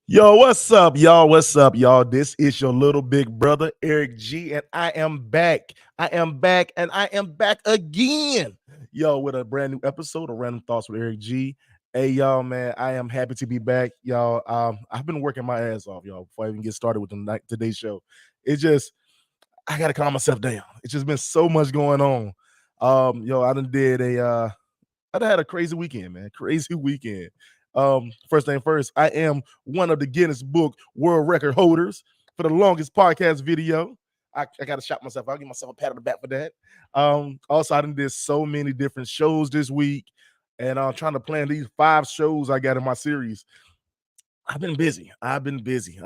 Yo, what's up, y'all? What's up, y'all? This is your little big brother, Eric G, and I am back. I am back, and I am back again. Yo, with a brand new episode of Random Thoughts with Eric G. Hey, y'all, man, I am happy to be back, y'all. I've been working my ass off, y'all, before I even get started with today's show. It's just I gotta calm myself down. It's just been so much going on. I done did I done had a crazy weekend, man. Crazy weekend. First thing first, I am one of the Guinness Book World Record holders for the longest podcast video. I gotta shout myself. I'll give myself a pat on the back for that. Also, I done did so many different shows this week, and I'm trying to plan these 5 shows I got in my series. I've been busy. I've been busy.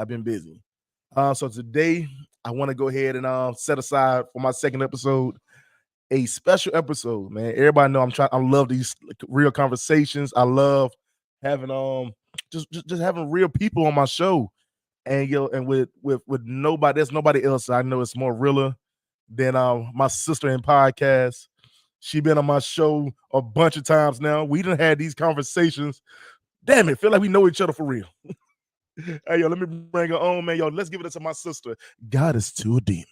So today I want to go ahead and set aside for my second episode a special episode, man. Everybody know I love these real conversations. I love having just having real people on my show. And and with nobody, there's nobody else I know it's more realer than my sister in podcast. She been on my show a bunch of times now. We done had these conversations. Damn it, feel like we know each other for real. Hey, yo, let me bring her on, man. Yo, let's give it to my sister. God is to a demon.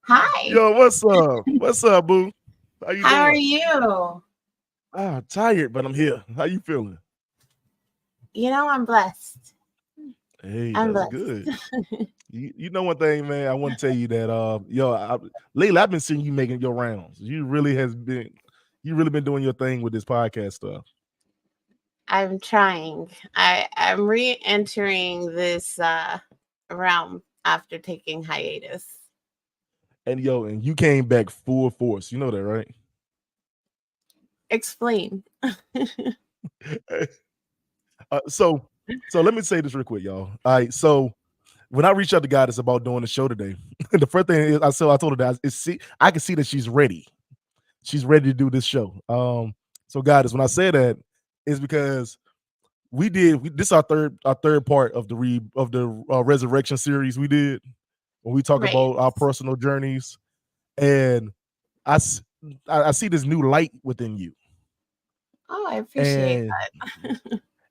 Hi. Yo, what's up? What's up, boo? How you How are doing? you? Tired, but I'm here. How you feeling? I'm blessed. Hey, I'm that's blessed. good. You know one thing, man. I want to tell you that lately I've been seeing you making your rounds. You really been doing your thing with this podcast stuff. I'm trying. I'm re-entering this realm after taking hiatus. And you came back full force. You know that, right? Explain. So let me say this real quick, y'all. All right, so when I reached out to God, it's about doing the show today. The first thing is I told her that I can see that she's ready. She's ready to do this show. So God is when I say that is because this is our third part of the resurrection series we did when we talk Right. about our personal journeys, and I s- I see this new light within you, Oh, I appreciate and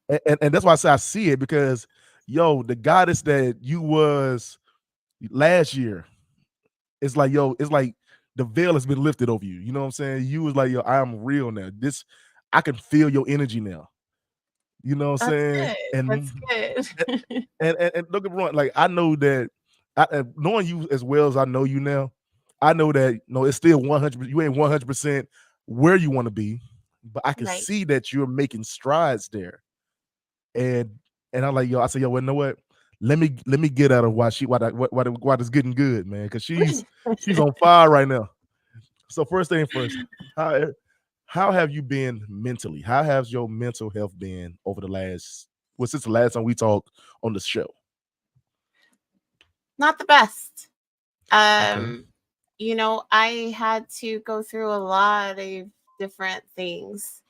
that. and that's why I say I see it because the goddess that you was last year, it's like the veil has been lifted over you. You know what I'm saying? You was like, yo, I am real now. I can feel your energy now. You know what I'm That's saying? good. And That's good. and don't get me wrong, like I know that knowing you as well as I know you now, I know that it's still 100. You ain't 100% where you want to be, but I can Right. see that you're making strides there. And I'm like, yo, I say, yo, well, you know what? Let me get at her why this getting good, man, because she's on fire right now. So first thing first, how how have you been mentally? How has your mental health been over the since the last time we talked on the show? Not the best. Okay. Um, I had to go through a lot of different things.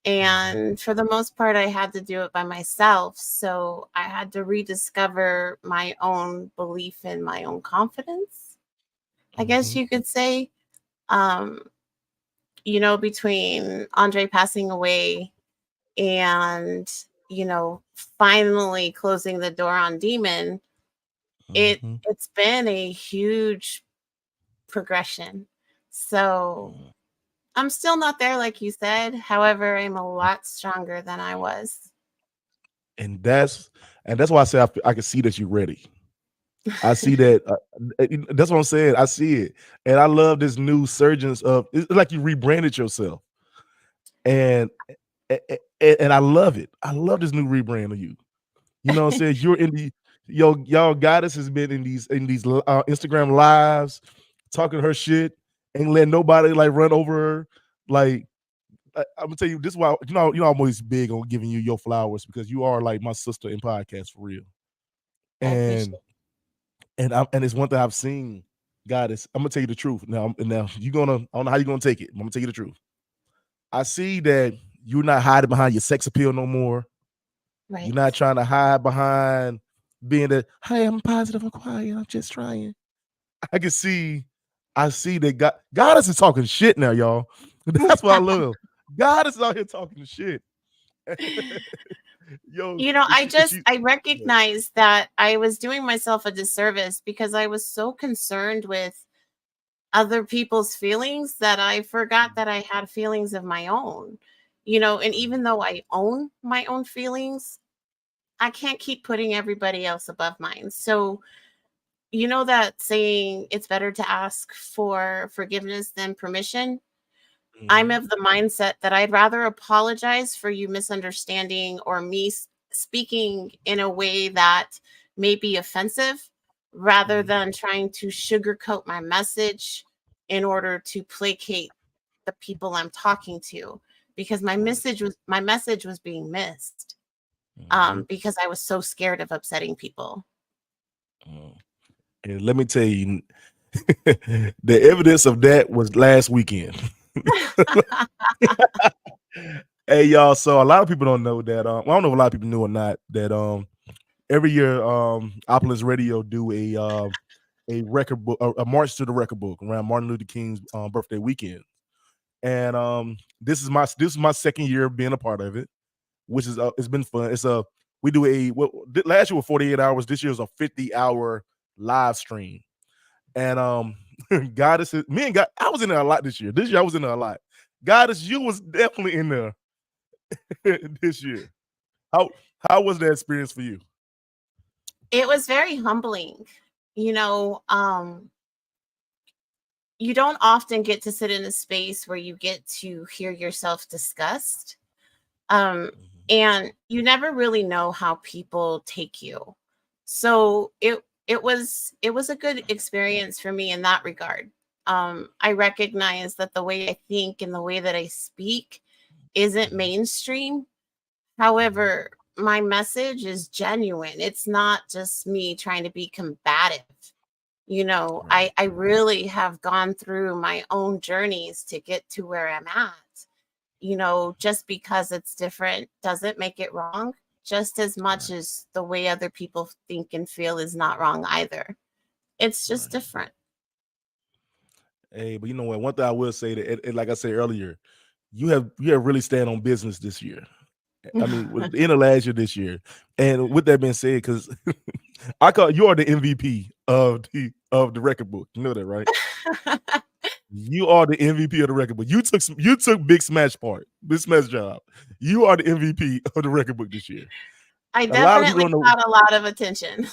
Mhm. And for the most part, I had to do it by myself. So I had to rediscover my own belief in my own confidence, I guess Mhm. you could say. Um, between Andre passing away and, finally closing the door on Demon, Mhm. it's been a huge progression. So Mhm. I'm still not there, like you said. However, I'm a lot stronger than I was. And that's why I say I can see that you're ready. I see that. That's what I'm saying. I see it, and I love this new surgeons of. It's like you rebranded yourself, and and I love it. I love this new rebrand of you. You know what I'm saying? You're in the y'all goddess has been in these Instagram lives talking her shit, ain't letting nobody like run over her. Like I'm gonna tell you this is why I'm always big on giving you your flowers because you are like my sister in podcast for real. I And appreciate and it's one thing I've seen, goddess. I'm gonna tell you the truth. Now I don't know how you're gonna take it. I'm gonna tell you the truth. I see that you're not hiding behind your sex appeal no more. right. You're not trying to hide behind being the hey, I'm positive and quiet. I'm just trying. I can see, I see that Goddess is talking shit now, y'all. That's what I love. Goddess is out here talking shit. Yo, You know, she I yeah. recognized that I was doing myself a disservice because I was so concerned with other people's feelings that I forgot Mhm, that I had feelings of my own. You know, and right. even though I own my own feelings, I can't keep putting everybody else above mine. So, you know that saying, it's better to ask for forgiveness than permission? I'm Mhm, of the mindset that I'd rather apologize for you misunderstanding or me speaking in a way that may be offensive rather mhm, than trying to sugarcoat my message in order to placate the people I'm talking to, because right. my message was being missed, Mhm, because I was so scared of upsetting people. mm. And let me tell you, the evidence of that was last weekend. Hey, y'all. So a lot of people don't know that. Well, I don't know if a lot of people knew or not that. Every year, Opulence Radio do a record book, a march to the record book around Martin Luther King's birthday weekend. And this is my second year being a part of it, which is it's been fun. It's a we do a what last year was 48 hours. This year is a 50-hour live stream. And Goddess, me and God, I was in there a lot this year. This year I was in there a lot. Goddess, you was definitely in there this year. How how was that experience for you? It was very humbling. You know, you don't often get to sit in a space where you get to hear yourself discussed. Um, Mhm, and you never really know how people take you. So it was a good experience for me in that regard. I recognize that the way I think and the way that I speak isn't mhm, mainstream. mhm. However, my message is genuine. It's not just me trying to be combative. You know, Right, I really have gone through my own journeys to get to where I'm at. You know, just because it's different doesn't make it wrong, just as much right, as the way other people think and feel is not wrong either. It's just right. different. Hey, but you know what? One thing I will say that, like I said earlier, you have really stand on business this year. I mean, with the end of last year, this year, and with that being said, because I call you are the MVP of the record book. You know that, right? You are the MVP of the record book. You took Big Smash part, Big Smash job. You are the MVP of the record book this year. I A lot of people definitely don't know got a lot of attention.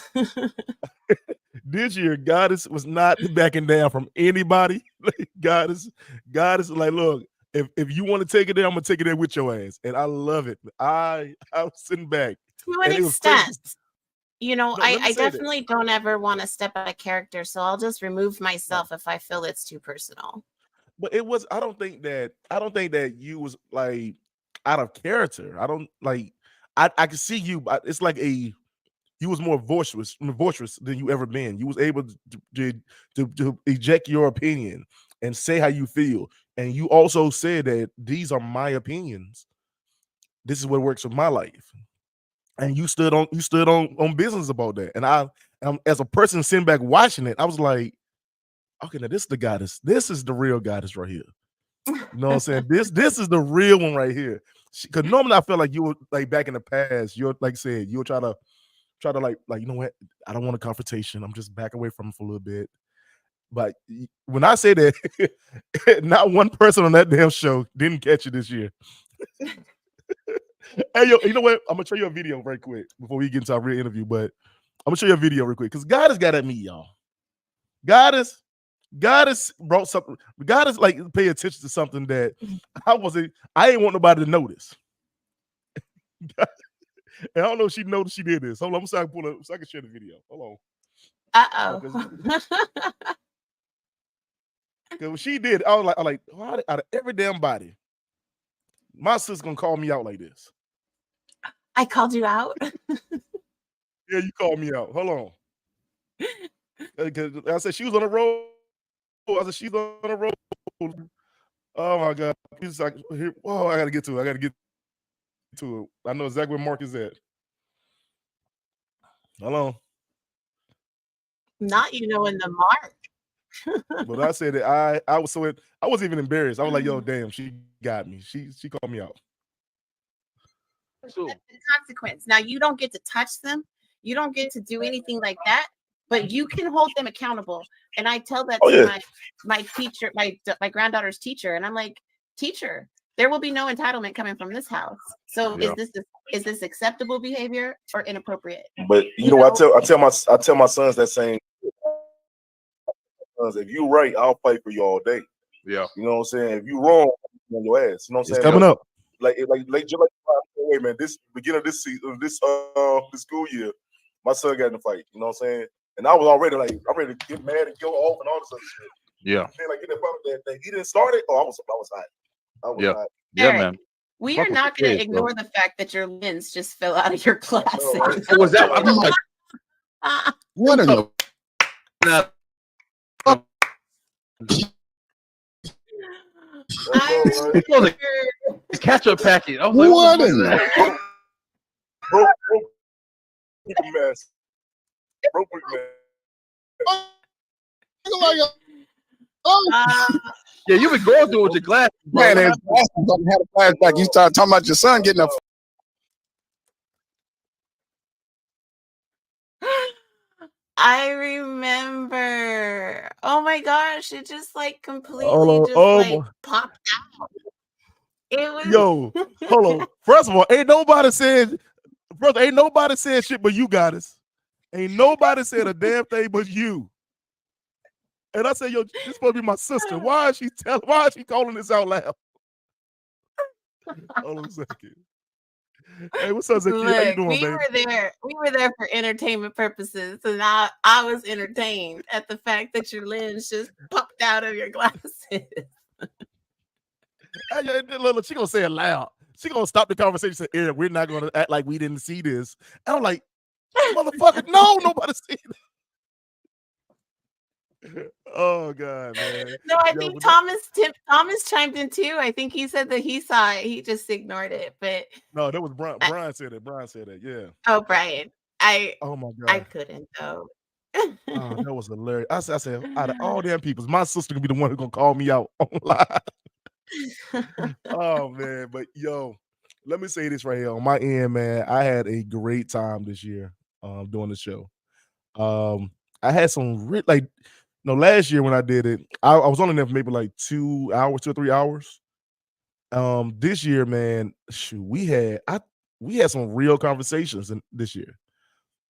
this year. Goddess was not backing down from anybody. Like, Goddess, like, look, if you want to take it there, I'm gonna take it there with your ass, and I love it. I was sitting back, To an and it was crazy. extent, you know, No, let me I say that. definitely don't ever want to step out of character, so I'll just remove No, myself if I feel it's too personal. but it was. I don't think that you was like out of character. I don't like. I can see you. But it's like a you was more boisterous than you ever been. You was able to eject your opinion and say how you feel. And you also said that these are my opinions. This is what works with my life. And you stood on business about that. And as a person sitting back watching it, I was like, okay, now this is the goddess. This is the real goddess right here. You know what I'm saying? This is the real one right here. Because normally I feel like you were like back in the past, you're like I said, you'll try to like you know what, I don't want a confrontation, I'm just back away from him for a little bit. But when I say that, not one person on that damn show didn't catch it this year. Hey, yo, you know what, I'm gonna show you a video very quick before we get into our real interview. But I'm gonna show you a video real quick because God has got at me, y'all. God has brought something. God has like pay attention to something that I ain't want nobody to notice. And I don't know if she noticed she did this. Hold on, I'm sorry, pull up so I can share the video. Hold on, Uh-oh. because when she did, I was like, why out of every damn body, my sister's gonna call me out like this. I called you out? Yeah, you called me out. Hold on. Because I said she was on the road. I said she's on the road. Oh my god. He's like, here, whoa, I gotta get to it. I gotta get to it. I know exactly where Mark is at. Hold on. Not you knowing the mark. But I said that I wasn't even embarrassed. I was like, yo, damn, she got me. She called me out. So the consequence. Now you don't get to touch them, you don't get to do anything like that, but you can hold them accountable. And I tell that Oh, to yeah. my teacher, my granddaughter's teacher, and I'm like, teacher, there will be no entitlement coming from this house. So Yeah. is this acceptable behavior or inappropriate? But you know, I tell my sons that same. If you right, I'll fight for you all day. Yeah. You know what I'm saying? If you wrong, I'm on your ass. You know what I'm It's saying? coming up. Just hey man, this beginning of this season, this school year, my son got in a fight. You know what I'm saying? And I was already like, I'm ready to get mad and go off and all this other shit. Yeah. Then like get in front of that thing. He didn't start it. Oh, I was hot. I was Yeah. hot. Yeah, Eric, man. we Fuck are with not the going to kids, bro. ignore the fact that your lens just fell out of your glasses. No, Was that? I'm like, What in the I That's all right. it was a ketchup packet. I was like, what what in the the fuck Broke mess. Broke mess. like oh uh, Yeah, you've been going through it with your glasses, bro. man, What his glasses had a flashback. You start talking about your son getting a I remember. Oh my gosh, it just like completely Oh, just oh like my- popped out. It was Yo, hold on. First of all, ain't nobody said shit but you got us. Ain't nobody said a damn thing but you. And I said, yo, this supposed to be my sister. Why is she calling this out loud? Hold on a second. Hey, what's up, Zakia? How you Look, doing, we baby? were there for entertainment purposes, and I was entertained at the fact that your lens just popped out of your glasses. Look, she gonna say it loud. She gonna stop the conversation and say, Eric, we're not gonna act like we didn't see this. And I'm like, motherfucker, no, nobody seen it. Oh God, man. No, I Yo, think but Thomas chimed in too. I think he said that he saw it. He just ignored it. But no, that was Brian. Brian said it. Yeah. oh, Brian, Oh my I God. couldn't though. Oh, that was hilarious. I said, out of all damn people, my sister gonna be the one who's gonna call me out online. Oh man, but yo, let me say this right here on my end, man. I had a great time this year doing the show. I had some last year when I did it, I was only there for maybe like 2 hours, 2 or 3 hours. This year, man, shoot, we had some real conversations this year.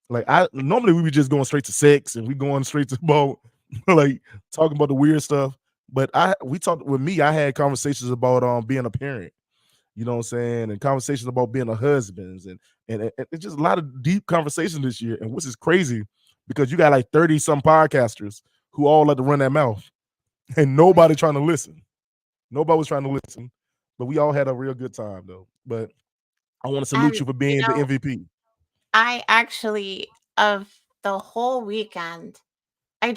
Like normally we be just going straight to sex and we going straight to about like talking about the weird stuff. But I had conversations about being a parent, you know what I'm saying, and conversations about being a husband and it's just a lot of deep conversations this year. And which is crazy because you got like 30 some podcasters who all like to run their mouth and nobody trying to listen. Nobody was trying to listen, but we all had a real good time though. But I want to salute you for being the MVP. I actually, of the whole weekend, I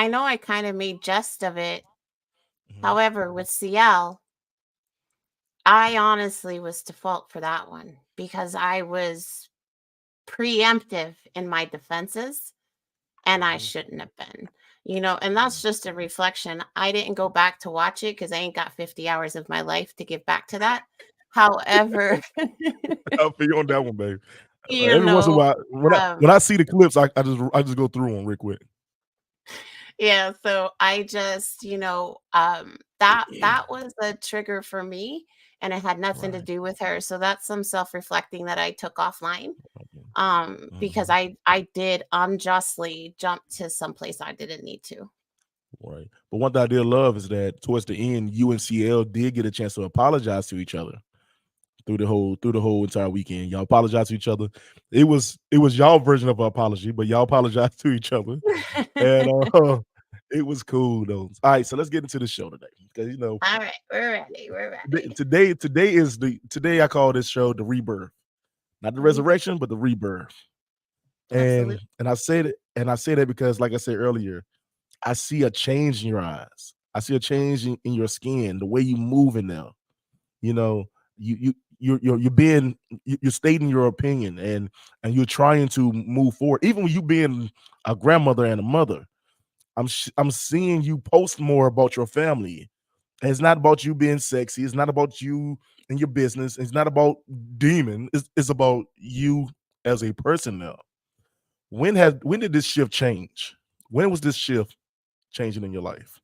know I kind of made jest of it. However, with CL, I honestly was to fault for that one because I was preemptive in my defenses and I shouldn't have been, and that's just a reflection. I didn't go back to watch it because I ain't got 50 hours of my life to give back to that. However, I'll feel you on that one, babe. you Every once in a know, while, when I see the clips, I just go through them real quick. yeah, so I just, that was a trigger for me and it had nothing to Right. do with her. So that's some self-reflecting that I took offline. Because Mhm. I did unjustly jump to some place I didn't need to. Right. But one thing I did love is that towards the end, you and CL did get a chance to apologize to each other through the whole entire weekend. Y'all apologized to each other. It was y'all version of an apology, but y'all apologized to each other. And it was cool though. All right, so let's get into the show today. Because All right, we're ready. today I call this show the rebirth. Not the resurrection, but the rebirth. Absolutely. And I say that because, like I said earlier, I see a change in your eyes. I see a change in your skin, the way you move in there. You know, you're stating your opinion and you're trying to move forward. Even when you being a grandmother and a mother, I'm seeing you post more about your family It's not about you being sexy. It's not about you and your business. It's not about demon. It's about you as a person now. When did this shift change? When was this shift changing in your life?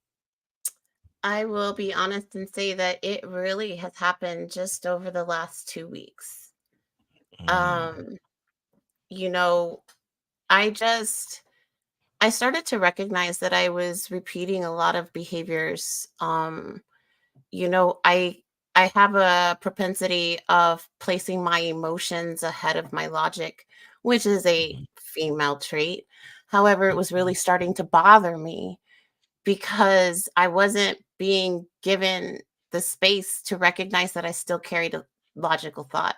I will be honest and say that it really has happened just over the last 2 weeks. Mm, Um, you know, I just I started to recognize that I was repeating a lot of behaviors. I have a propensity of placing my emotions ahead of my logic, which is a mhm, female trait. However, it was really starting to bother me because I wasn't being given the space to recognize that I still carried a logical thought.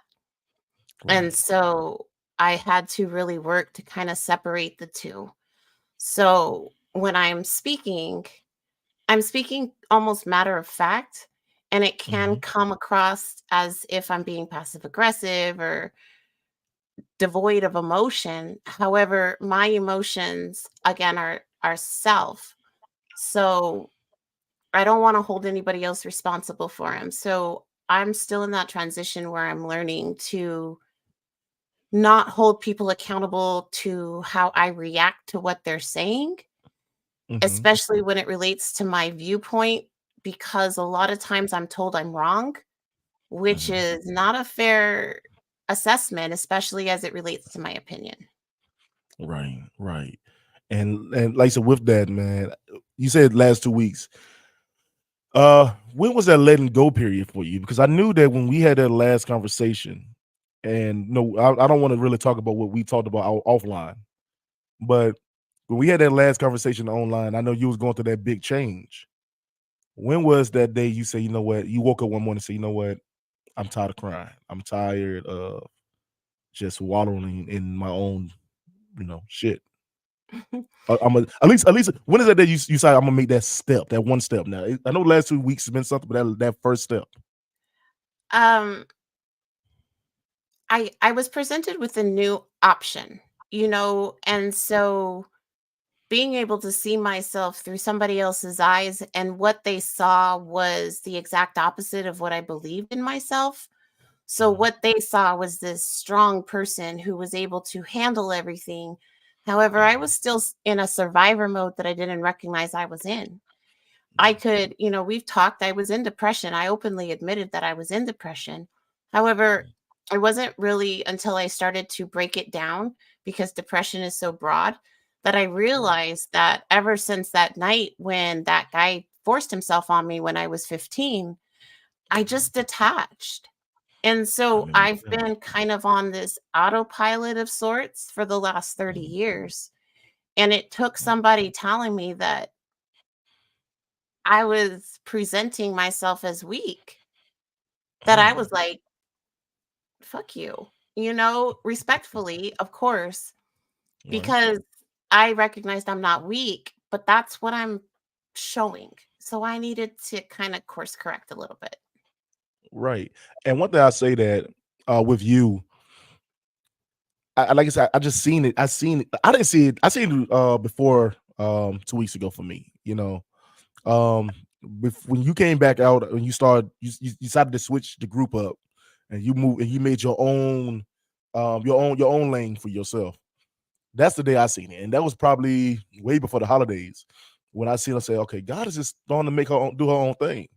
And right. so I had to really work to kind of separate the two. So when I'm speaking almost matter of fact, and it can Mhm, come across as if I'm being passive aggressive or devoid of emotion. However, my emotions again are self. So I don't want to hold anybody else responsible for him. So I'm still in that transition where I'm learning to not hold people accountable to how I react to what they're saying, mhm, especially when it relates to my viewpoint, because a lot of times I'm told I'm wrong, which mhm. is not a fair assessment, especially as it relates to my opinion. Right, right. And like I said, with that, man, you said last 2 weeks. When was that letting go period for you? Because I knew that when we had that last conversation, and no, I don't want to really talk about what we talked about offline, but when we had that last conversation online, I know you was going through that big change. When was that day you say, you know what? You woke up one morning and say, you know what? I'm tired of crying. I'm tired of just wallowing in my own, shit. At least when is that day you say I'm gonna make that step, that one step now? I know the last 2 weeks has been something, but that first step. um I was presented with a new option, and so being able to see myself through somebody else's eyes, and what they saw was the exact opposite of what I believed in myself. So Mhm, what they saw was this strong person who was able to handle everything. However, I was still in a survivor mode that I didn't recognize I was in. I mhm, could, we've talked, I was in depression. I openly admitted that I was in depression. However, it wasn't really until I started to break it down, because depression is so broad, that I right. realized that ever since that night when that guy forced himself on me when I was 15, I Mhm. just detached. And I so mean, I've yeah. been kind of on this autopilot of sorts for the last 30 Mhm, years. And it took mhm, somebody telling me that I was presenting myself as weak, that I mhm, was like, fuck you, respectfully, of course, right. because I recognized I'm not weak, but that's what I'm showing. So I needed to kind of course correct a little bit. Right. And one thing I say that with you, like I said, I just seen it. I seen it. I didn't see it. I seen it before 2 weeks ago for me. Um when you came back out, when you started, you decided to switch the group up, and you moved and you made your own lane for yourself. That's the day I seen it, and that was probably way before the holidays when I seen her say, "Okay, God is just going to make her do her own thing."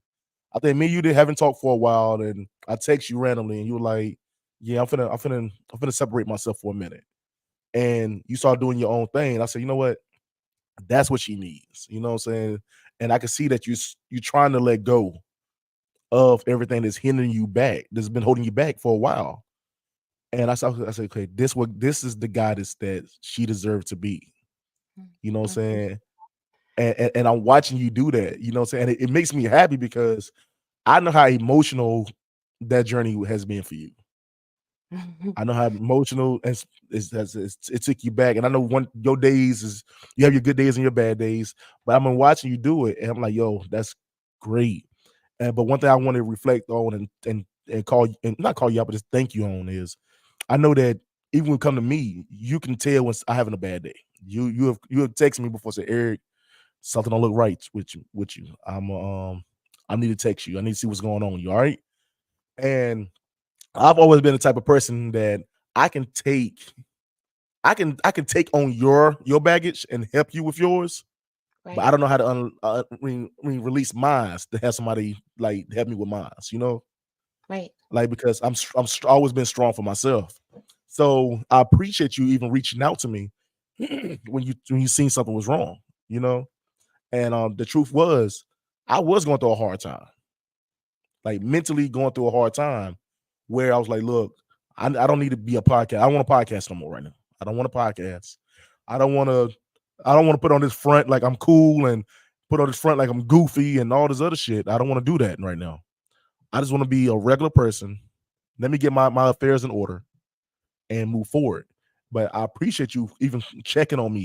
I think me and you did haven't talked for a while, and I text you randomly, and you were like, "Yeah, I'm finna separate myself for a minute." And you start doing your own thing. And I said, you know what? That's what she needs. You know what I'm saying? And I can see that you trying to let go of everything that's hindering you back, that's been holding you back for a while. And I said, okay, this is the goddess that she deserved to be. You know what I'm Mhm. saying? And I'm watching you do that. You know what I'm saying? It makes me happy because I know how emotional that journey has been for you. I know how emotional it took you back, and I know one your days is you have your good days and your bad days, but I've been watching you do it, and I'm like, yo, that's great. And but one thing I want to reflect on and call and not call you out, but just thank you on is I know that even when it come to me, you can tell when I'm having a bad day. You have texted me before, said, Eric, something don't look right with you. I'm I need to text you. I need to see what's going on with you. All right. And I've always been the type of person that I can take on your baggage and help you with yours, but I Right. don't know how to release mine to have somebody like help me with mine. You know, Right. like because always been strong for myself. So I appreciate you even reaching out to me when you seen something was wrong. You know, and the truth was, I was going through a hard time, like mentally going through a hard time, where I was like, look, I don't need to be a podcast. I don't want a podcast no more right now. I don't want a podcast. I don't want to put on this front like I'm cool and put on this front like I'm goofy and all this other shit. I don't want to do that right now. I just want to be a regular person. Let me get my affairs in order and move forward. But I appreciate you even checking on me.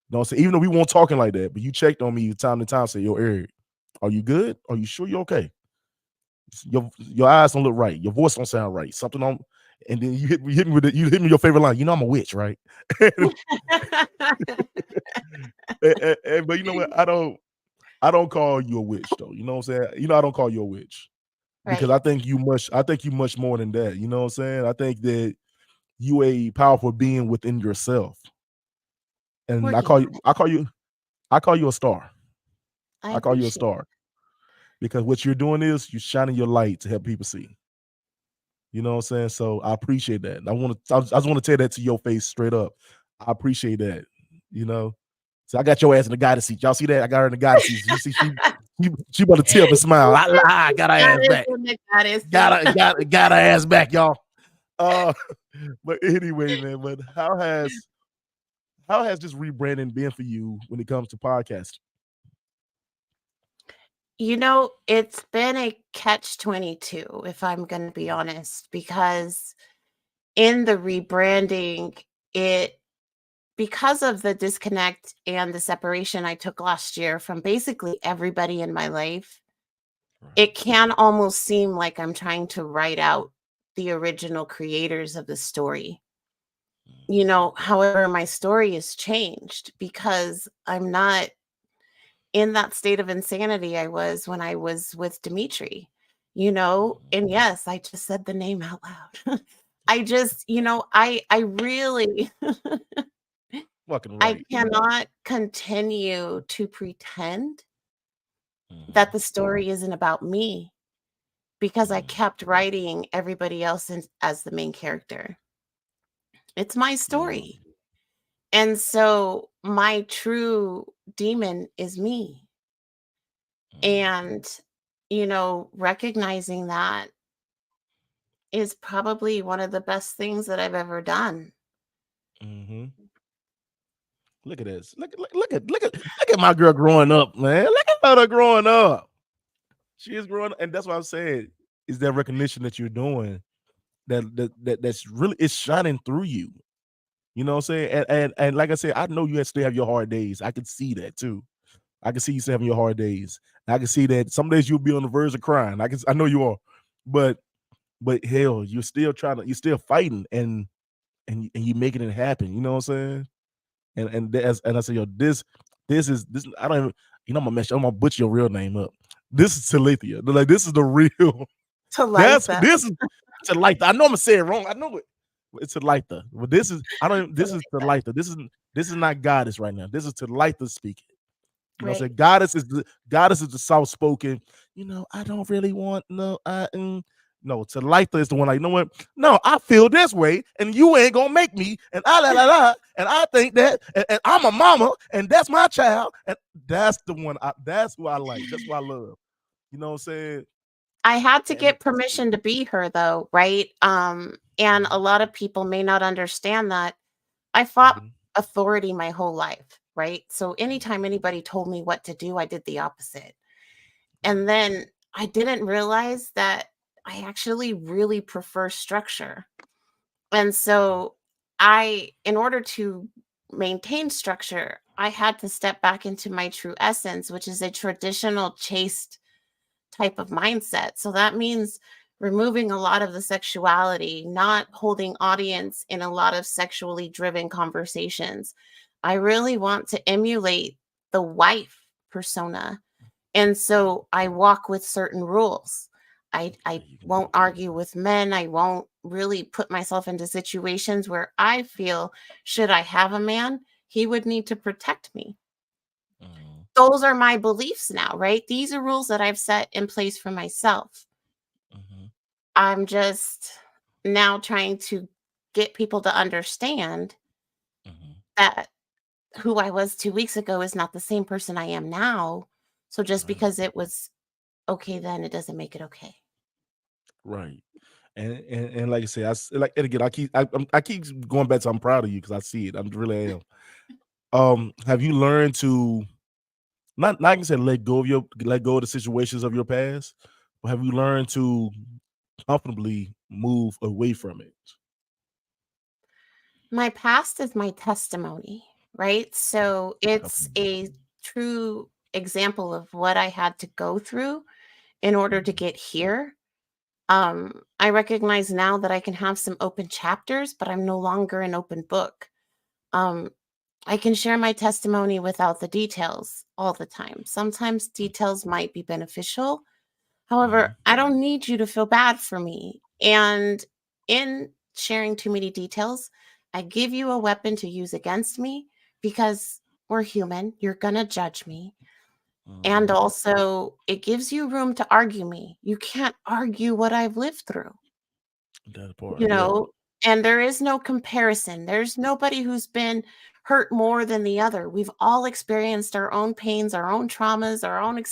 You know what I'm saying? Even though we weren't talking like that, but you checked on me time to time, say, yo, Eric, are you good? Are you sure you're okay? Your eyes don't look right. Your voice don't sound right. Something on, and then you hit me with your favorite line. You know I'm a witch, right? But you know what? I don't call you a witch though. You know what I'm saying? You know I don't call you a witch because Right. I think you much more than that. You know what I'm saying? I think that you a powerful being within yourself, and Working on it. I call you a star. I I call you a appreciate star because what you're doing is you're shining your light to help people see. You know what I'm saying? So I appreciate that. I just want to tell that to your face straight up. I appreciate that. You know. So I got your ass in the goddess seat. Y'all see that? I got her in the goddess seat. You see, she about to tip and smile. I got her ass back. Got her ass back, y'all. But anyway, man. But how has this rebranding been for you when it comes to podcasting? You know, it's been a catch-22, if I'm going to be honest, because in the rebranding, because of the disconnect and the separation I took last year from basically everybody in my life, it can almost seem like I'm trying to write out the original creators of the story. You know, however, my story has changed because I'm not in that state of insanity I was when I was with Dimitri, you know? And yes, I just said the name out loud. I just, I really Fucking I right. cannot continue to pretend that the story isn't about me because I kept writing everybody else as the main character. It's my story. And so my true demon is me. And, recognizing that is probably one of the best things that I've ever done. Mm-hmm. Look at this. Look at my girl growing up, man. Look at her growing up. She is growing up, and that's what I'm saying. Is that recognition that you're doing that's really it's shining through you. You know what I'm saying? And like I said, I know you still have your hard days. I can see that too. I can see you still having your hard days. I can see that some days you'll be on the verge of crying. I know you are, but hell, you're still fighting and you making it happen. You know what I'm saying? And I say, yo, this I don't even, I'm gonna butcher your real name up. This is Talithia. Like this is the real. Talitha. This is Talitha. I know I'm gonna say it wrong. I know it. It's Talitha. But this is This is Talitha. This is not goddess right now. This is Talitha speaking. You know what I'm saying? Goddess is the soft spoken. I don't really want no. No, Talitha is the one like, you know what? No, I feel this way, and you ain't gonna make me, and and I think that, and I'm a mama, and that's my child, and that's the one. That's who I like. That's who I love. You know what I'm saying? I had to get permission to be her though, right? And a lot of people may not understand that. I fought authority my whole life, right? So anytime anybody told me what to do, I did the opposite. And then I didn't realize that I actually really prefer structure. And so in order to maintain structure, I had to step back into my true essence, which is a traditional chaste type of mindset. So that means removing a lot of the sexuality, not holding audience in a lot of sexually driven conversations. I really want to emulate the wife persona And so I walk with certain rules. I won't argue with men. I won't really put myself into situations where I feel, should I have a man, he would need to protect me. Mhm. Those are my beliefs now, right? These are rules that I've set in place for myself. Mhm. I'm just now trying to get people to understand Mhm. that who I was 2 weeks ago is not the same person I am now. So just Right. because it was okay then, it doesn't make it okay. Right. And like I say, like, and again, I keep going back to I'm proud of you because I see it. I'm really am. Have you learned to not I can say let go of the situations of your past, but have you learned to comfortably move away from it? My past is my testimony, right? So it's Comfortably. a true example of what I had to go through in order to Mhm. get here. I recognize now that I can have some open chapters, but I'm no longer an open book. Um, I can share my testimony without the details all the time. Sometimes details might be beneficial. Mhm. However, I don't need you to feel bad for me. And in sharing too many details, I give you a weapon to use against me because we're human. You're going to judge me. And Mhm. also, it gives you room to argue me. You can't argue what I've lived through, That part, you yeah. know, and there is no comparison. There's nobody who's been hurt more than the other. We've all experienced our own pains, our own traumas, our own,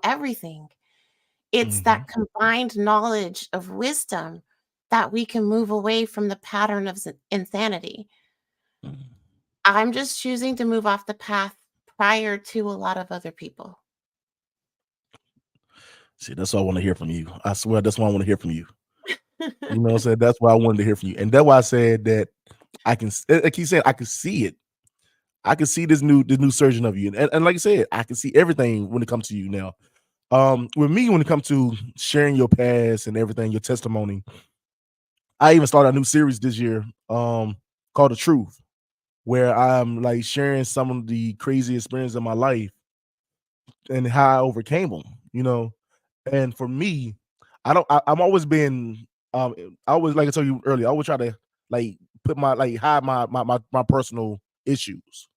everything. It's Mhm. that combined knowledge of wisdom that we can move away from the pattern of insanity. Mhm. I'm just choosing to move off the path prior to a lot of other people. See, that's what I want to hear from you. I swear that's what I want to hear from you. You know what I'm saying? That's why I wanted to hear from you. And that's why I said that I keep saying I can see it. I can see this new surgeon of you. And like I said, I can see everything when it comes to you now. With me, when it comes to sharing your past and everything, your testimony, I even started a new series this year, called The Truth, where I'm like sharing some of the crazy experiences of my life and how I overcame them, you know. And for me, I'm always been I always like I told you earlier, I always try to like put my like hide my personal issues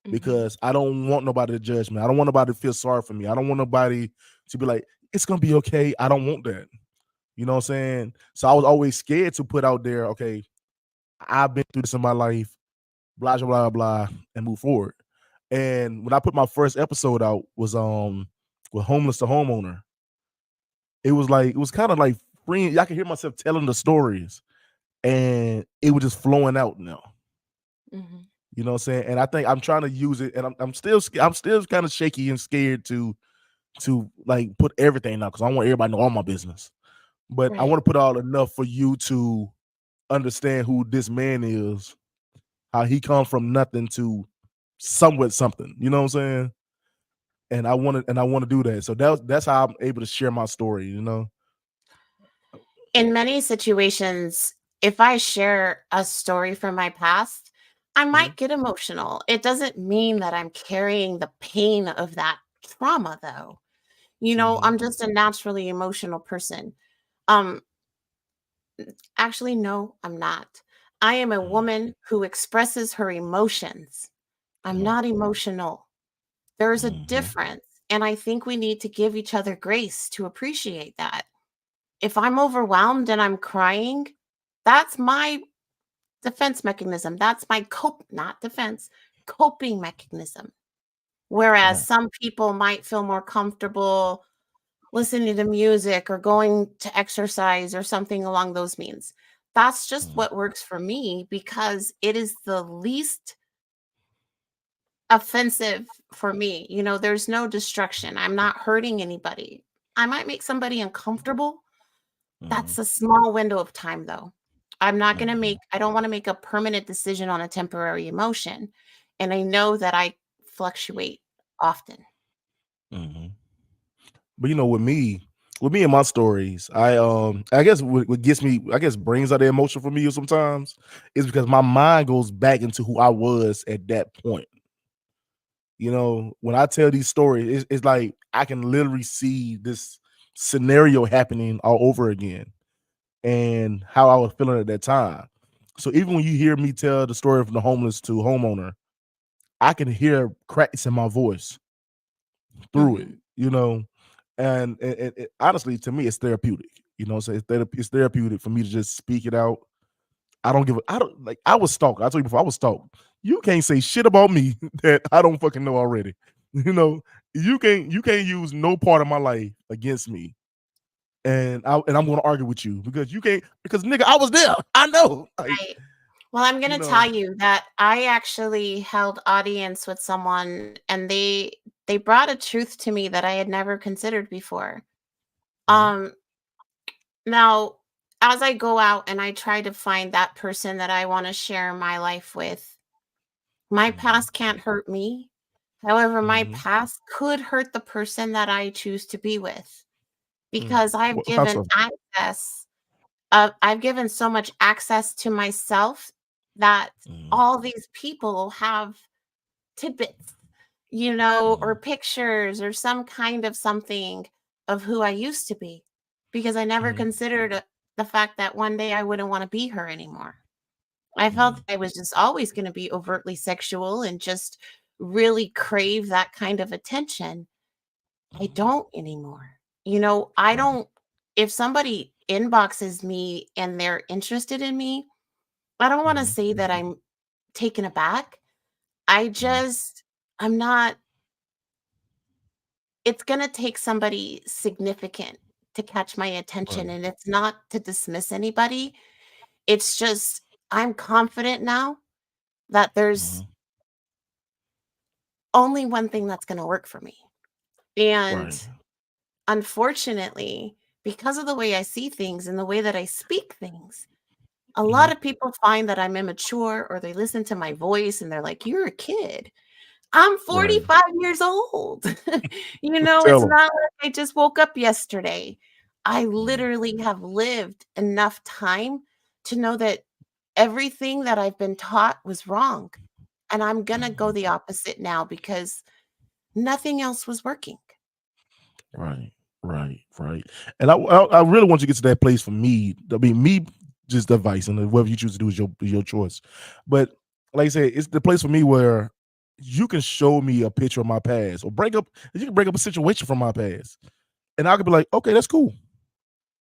Mhm. because I don't want nobody to judge me. I don't want nobody to feel sorry for me. I don't want nobody to be like, it's gonna be okay. I don't want that. You know what I'm saying? So I was always scared to put out there, okay, I've been through this in my life, blah blah blah blah, and move forward. And when I put my first episode out was with homeless to homeowner, it was kind of like freeing. I could hear myself telling the stories, and it was just flowing out now. Mhm. You know what I'm saying? And I think I'm trying to use it, and I'm still kind of shaky and scared to like put everything out because I want everybody to know all my business. But I Right. want to put out enough for you to understand who this man is, how he come from nothing to somewhat something. You know what I'm saying? And I want to do that. So that's how I'm able to share my story. You know? In many situations, if I share a story from my past, I Mhm. might get emotional. It doesn't mean that I'm carrying the pain of that trauma, though. Mhm. I'm just a naturally emotional person. Um, Actually, no, I'm not. I am a Mhm. woman who expresses her emotions. I'm Mhm. not emotional. There's a Mhm. difference. And I think we need to give each other grace to appreciate that. If I'm overwhelmed and I'm crying, that's my defense mechanism. That's my not defense, coping mechanism. Come Whereas on. some people might feel more comfortable listening to music or going to exercise or something along those means. That's just Mhm. what works for me because it is the least offensive for me. There's no destruction. I'm not hurting anybody. I might make somebody uncomfortable. Mhm. That's a small window of time, though. Mhm. I don't want to make a permanent decision on a temporary emotion. And I know that I fluctuate often. Mhm. But with me and my stories, I guess what gets me, I guess brings out the emotion for me sometimes is because my mind goes back into who I was at that point. You know, when I tell these stories, it's like I can literally see this scenario happening all over again and how I was feeling at that time. So even when you hear me tell the story from the homeless to homeowner, I can hear cracks in my voice through it, Mhm. you know. And honestly, to me, it's therapeutic. You know, so it's therapeutic for me to just speak it out. I don't like. I was stalked. I told you before. I was stalked. You can't say shit about me that I don't fucking know already. You know, you can't use no part of my life against me. And I'm gonna argue with you because you can't because nigga, I was there. I know. Like, Right. Well, I'm you gonna know. tell you that I actually held audience with someone, and they brought a truth to me that I had never considered before. Mhm, Um, Now, as I go out and I try to find that person that I want to share my life with, my mhm, past can't hurt me. However, my mhm, past could hurt the person that I choose to be with mm. because How so? I've given so much access to myself that Mhm, all these people have tidbits, you know, or mhm, pictures or some kind of something of who I used to be because I never mhm, considered the fact that one day I wouldn't want to be her anymore. I felt mhm, that I was just always going to be overtly sexual and just really crave that kind of attention. I mhm. don't anymore. You know, I Right. don't, if somebody inboxes me and they're interested in me, I don't want to Mhm, say that I'm taken aback. I mhm. just, I'm not, it's going to take somebody significant to catch my attention. Right. And it's not to dismiss anybody. It's just, I'm confident now that there's Mhm. only one thing that's going to work for me. And Right. unfortunately, because of the way I see things and the way that I speak things, a lot Mhm. of people find that I'm immature or they listen to my voice and they're like, "You're a kid." I'm Right. 45 years old. You know, Tell it's them. not like I just woke up yesterday. I Mhm, literally have lived enough time to know that everything that I've been taught was wrong. And I'm going to go mhm. the opposite now because nothing else was working. Right. Right. Right. And I really want you to get to that place for me. I mean, me just advice and whatever you choose to do is your choice. But like I said, it's the place for me where you can show me a picture of my past or you can bring up a situation from my past. And I could be like, okay, that's cool.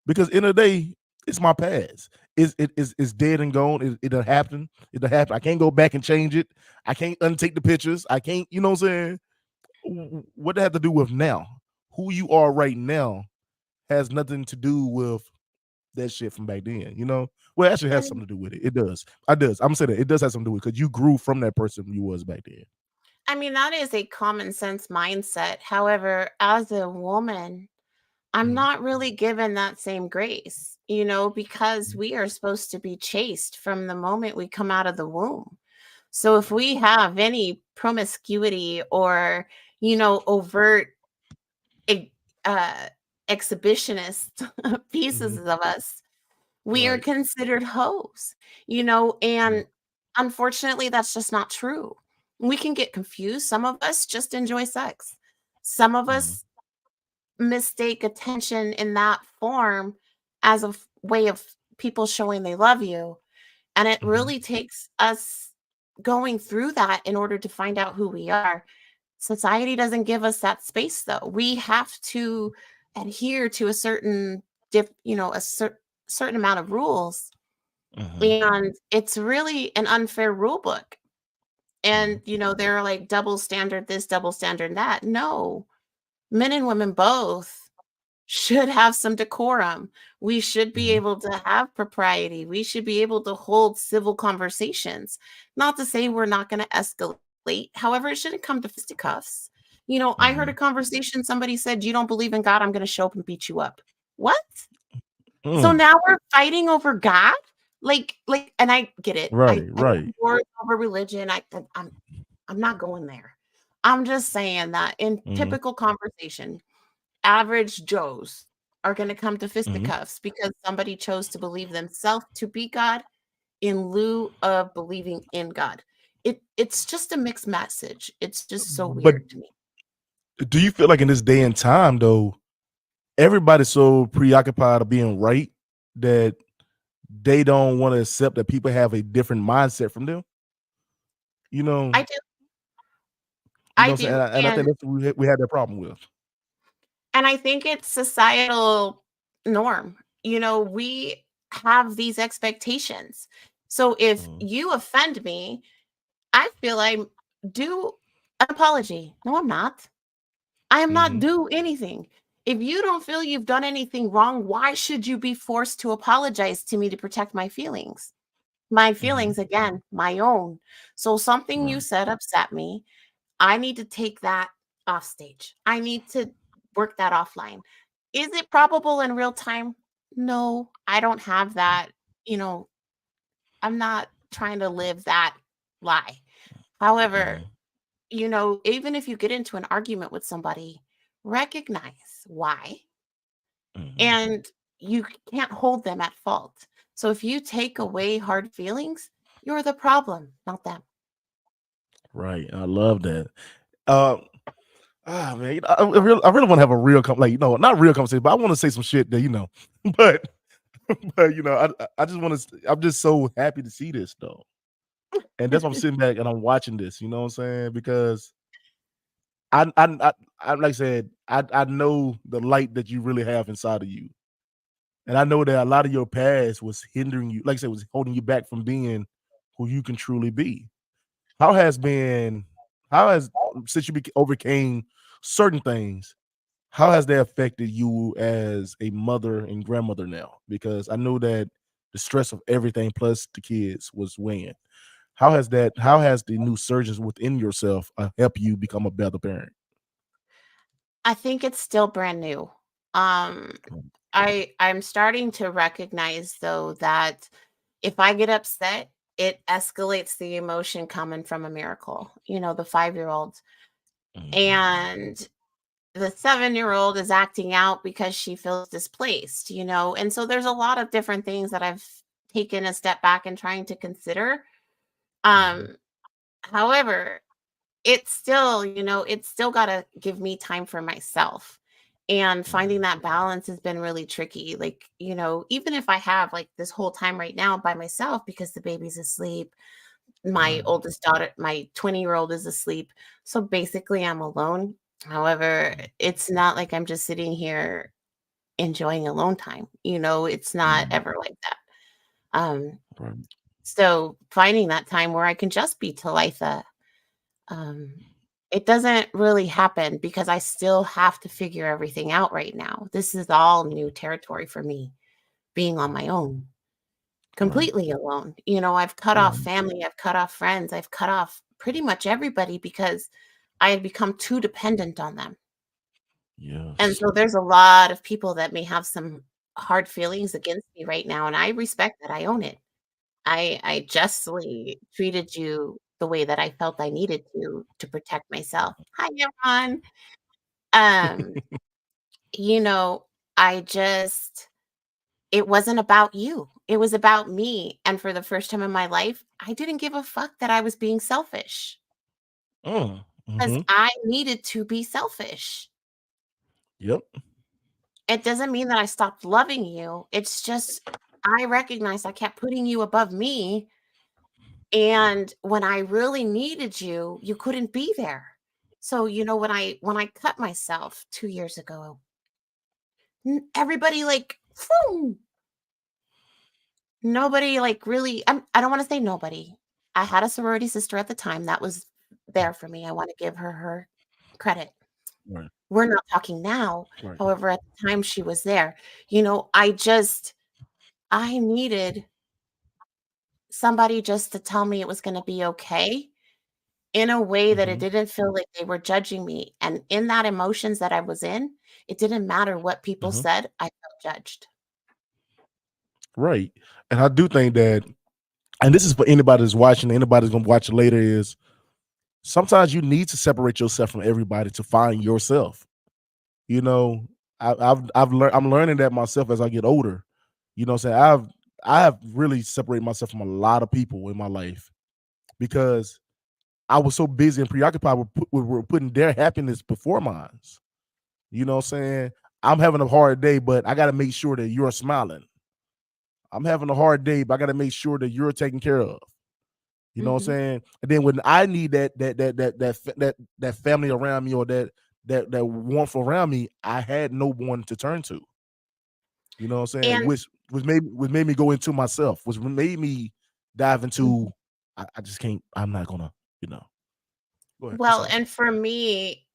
Because in the day, it's my past. It's dead and gone. It done happened. It done happened. I can't go back and change it. I can't untake the pictures. I can't, you know what I'm saying? What that have to do with now? Who you are right now has nothing to do with that shit from back then, you know? Well, it actually has And something to do with it. It does. I does. I'm saying that it does have something to do with it because you grew from that person you was back then. I mean, that is a common sense mindset. However, as a woman, I'm Mhm, not really given that same grace, you know, because mhm, we are supposed to be chaste from the moment we come out of the womb. So if we have any promiscuity or, you know, overt e- uh, exhibitionist pieces mhm. of us, we are Right. considered hoes, you know, Mhm, and unfortunately, that's just not true. We can get confused. Some of us just enjoy sex. Some of mhm, us mistake attention in that form as a way of people showing they love you. And it mhm, really takes us going through that in order to find out who we are. Society doesn't give us that space though. We have to adhere to a certain you know, certain amount of rules. mhm, And it's really an unfair rule book. mhm, And you know, they're like double standard this, double standard that. No, men and women both should have some decorum. We should be mhm, able to have propriety. We should be able to hold civil conversations. Not to say we're not going to escalate. However, it shouldn't come to fisticuffs. You know, I heard a mhm. conversation, somebody said, "You don't believe in God, I'm going to show up and beat you up." What? So Mm. now we're fighting over God? And I get it. Right, I get right. wars over religion. I'm not going there. I'm just saying that in Mhm, typical conversation, average Joes are going to come to mhm, fisticuffs because somebody chose to believe themselves to be God in lieu of believing in God. it's just a mixed message. It's just so But weird to me. do you feel like in this day and time though, everybody's so preoccupied of being right that they don't want to accept that people have a different mindset from them? You know, I do. you I know what I'm saying? do. And I think that's what we had that problem with. And I think it's societal norm. We have these expectations. So if Mhm, you offend me, I feel I'm due an apology. No, I'm not. I am not mhm, due anything. If you don't feel you've done anything wrong, why should you be forced to apologize to me to protect my feelings? My mhm. feelings, again, my own. So something you Right. said upset me. I need to take that off stage. I need to work that offline. Is it probable in real time? No, I don't have that. You know, I'm not trying to live that lie. However, Mhm, even if you get into an argument with somebody, recognize why, mhm. and you can't hold them at fault. So if you take away hard feelings, you're the problem, not them. Right. I love that. Uh, man, I really want to have a real like not real conversation, but I want to say some shit that but but I just want to. I'm just so happy to see this though, and that's why I'm sitting back and I'm watching this. You know what I'm saying? Because I like I said, I know the light that you really have inside of you, and I know that a lot of your past was hindering you. Like I said, was holding you back from being who you can truly be. How has been? How has since you overcame certain things? How has that affected you as a mother and grandmother now? Because I know that the stress of everything plus the kids was weighing. How has the new surgeons within yourself help you become a better parent? I think it's still brand new. Um, Mm, I'm starting to recognize though that if I get upset, it escalates the emotion coming from a miracle. The 5-year-old mhm, and the 7-year-old is acting out because she feels displaced. And so there's a lot of different things that I've taken a step back and trying to consider. mhm, Um, However, it's still got to give me time for myself. And finding mhm, that balance has been really tricky. Like, even if I have like this whole time right now by myself because the baby's asleep, my right, oldest daughter, my 20-year-old is asleep. So basically, I'm alone. However, mhm, it's not like I'm just sitting here enjoying alone time. It's not mhm, ever like that. Um, right, so finding that time where I can just be Talitha. Um, it doesn't really happen because I still have to figure everything out right now. This is all new territory for me, being on my own, right, completely alone. I've cut off right. family, I've cut off friends, I've cut off pretty much everybody because I had become too dependent on them. And Yes. so there's a lot of people that may have some hard feelings against me right now, and I respect that. I own it. I justly treated you the way that I felt I needed to protect myself. Hi, everyone. Um, you know, I just it wasn't about you. It was about me. And for the first time in my life, I didn't give a fuck that I was being selfish Mm, because mhm, I needed to be selfish. yep. It doesn't mean that I stopped loving you. It's just I recognized I kept putting you above me. And when I really needed you, you couldn't be there. So, when I cut myself 2 years ago, everybody like, phew, nobody like really I don't want to say nobody. I had a sorority sister at the time that was there for me. I want to give her credit. Right, We're not talking now. right. However, at the time she was there. I needed somebody just to tell me it was going to be okay in a way that it Mhm, didn't feel like they were judging me. And in that emotions that I was in, it didn't matter what people mhm. said, I felt judged. Right. And I do think that, and this is for anybody that's watching, anybody that's gonna watch it later, is sometimes you need to separate yourself from everybody to find yourself. You know, I've learned I'm learning that myself as I get older. You know what I'm saying? I have really separated myself from a lot of people in my life because I was so busy and preoccupied with putting their happiness before mine. You know what I'm saying? I'm having a hard day, but I got to make sure that you're smiling. I'm having a hard day, but I got to make sure that you're taken care of. You know what I'm saying? And then when I need that family around me, or that warmth around me, I had no one to turn to. You know what I'm saying? And Which made me go into myself, which made me dive into I just can't, I'm not gonna, you know. Go ahead. well, and for me,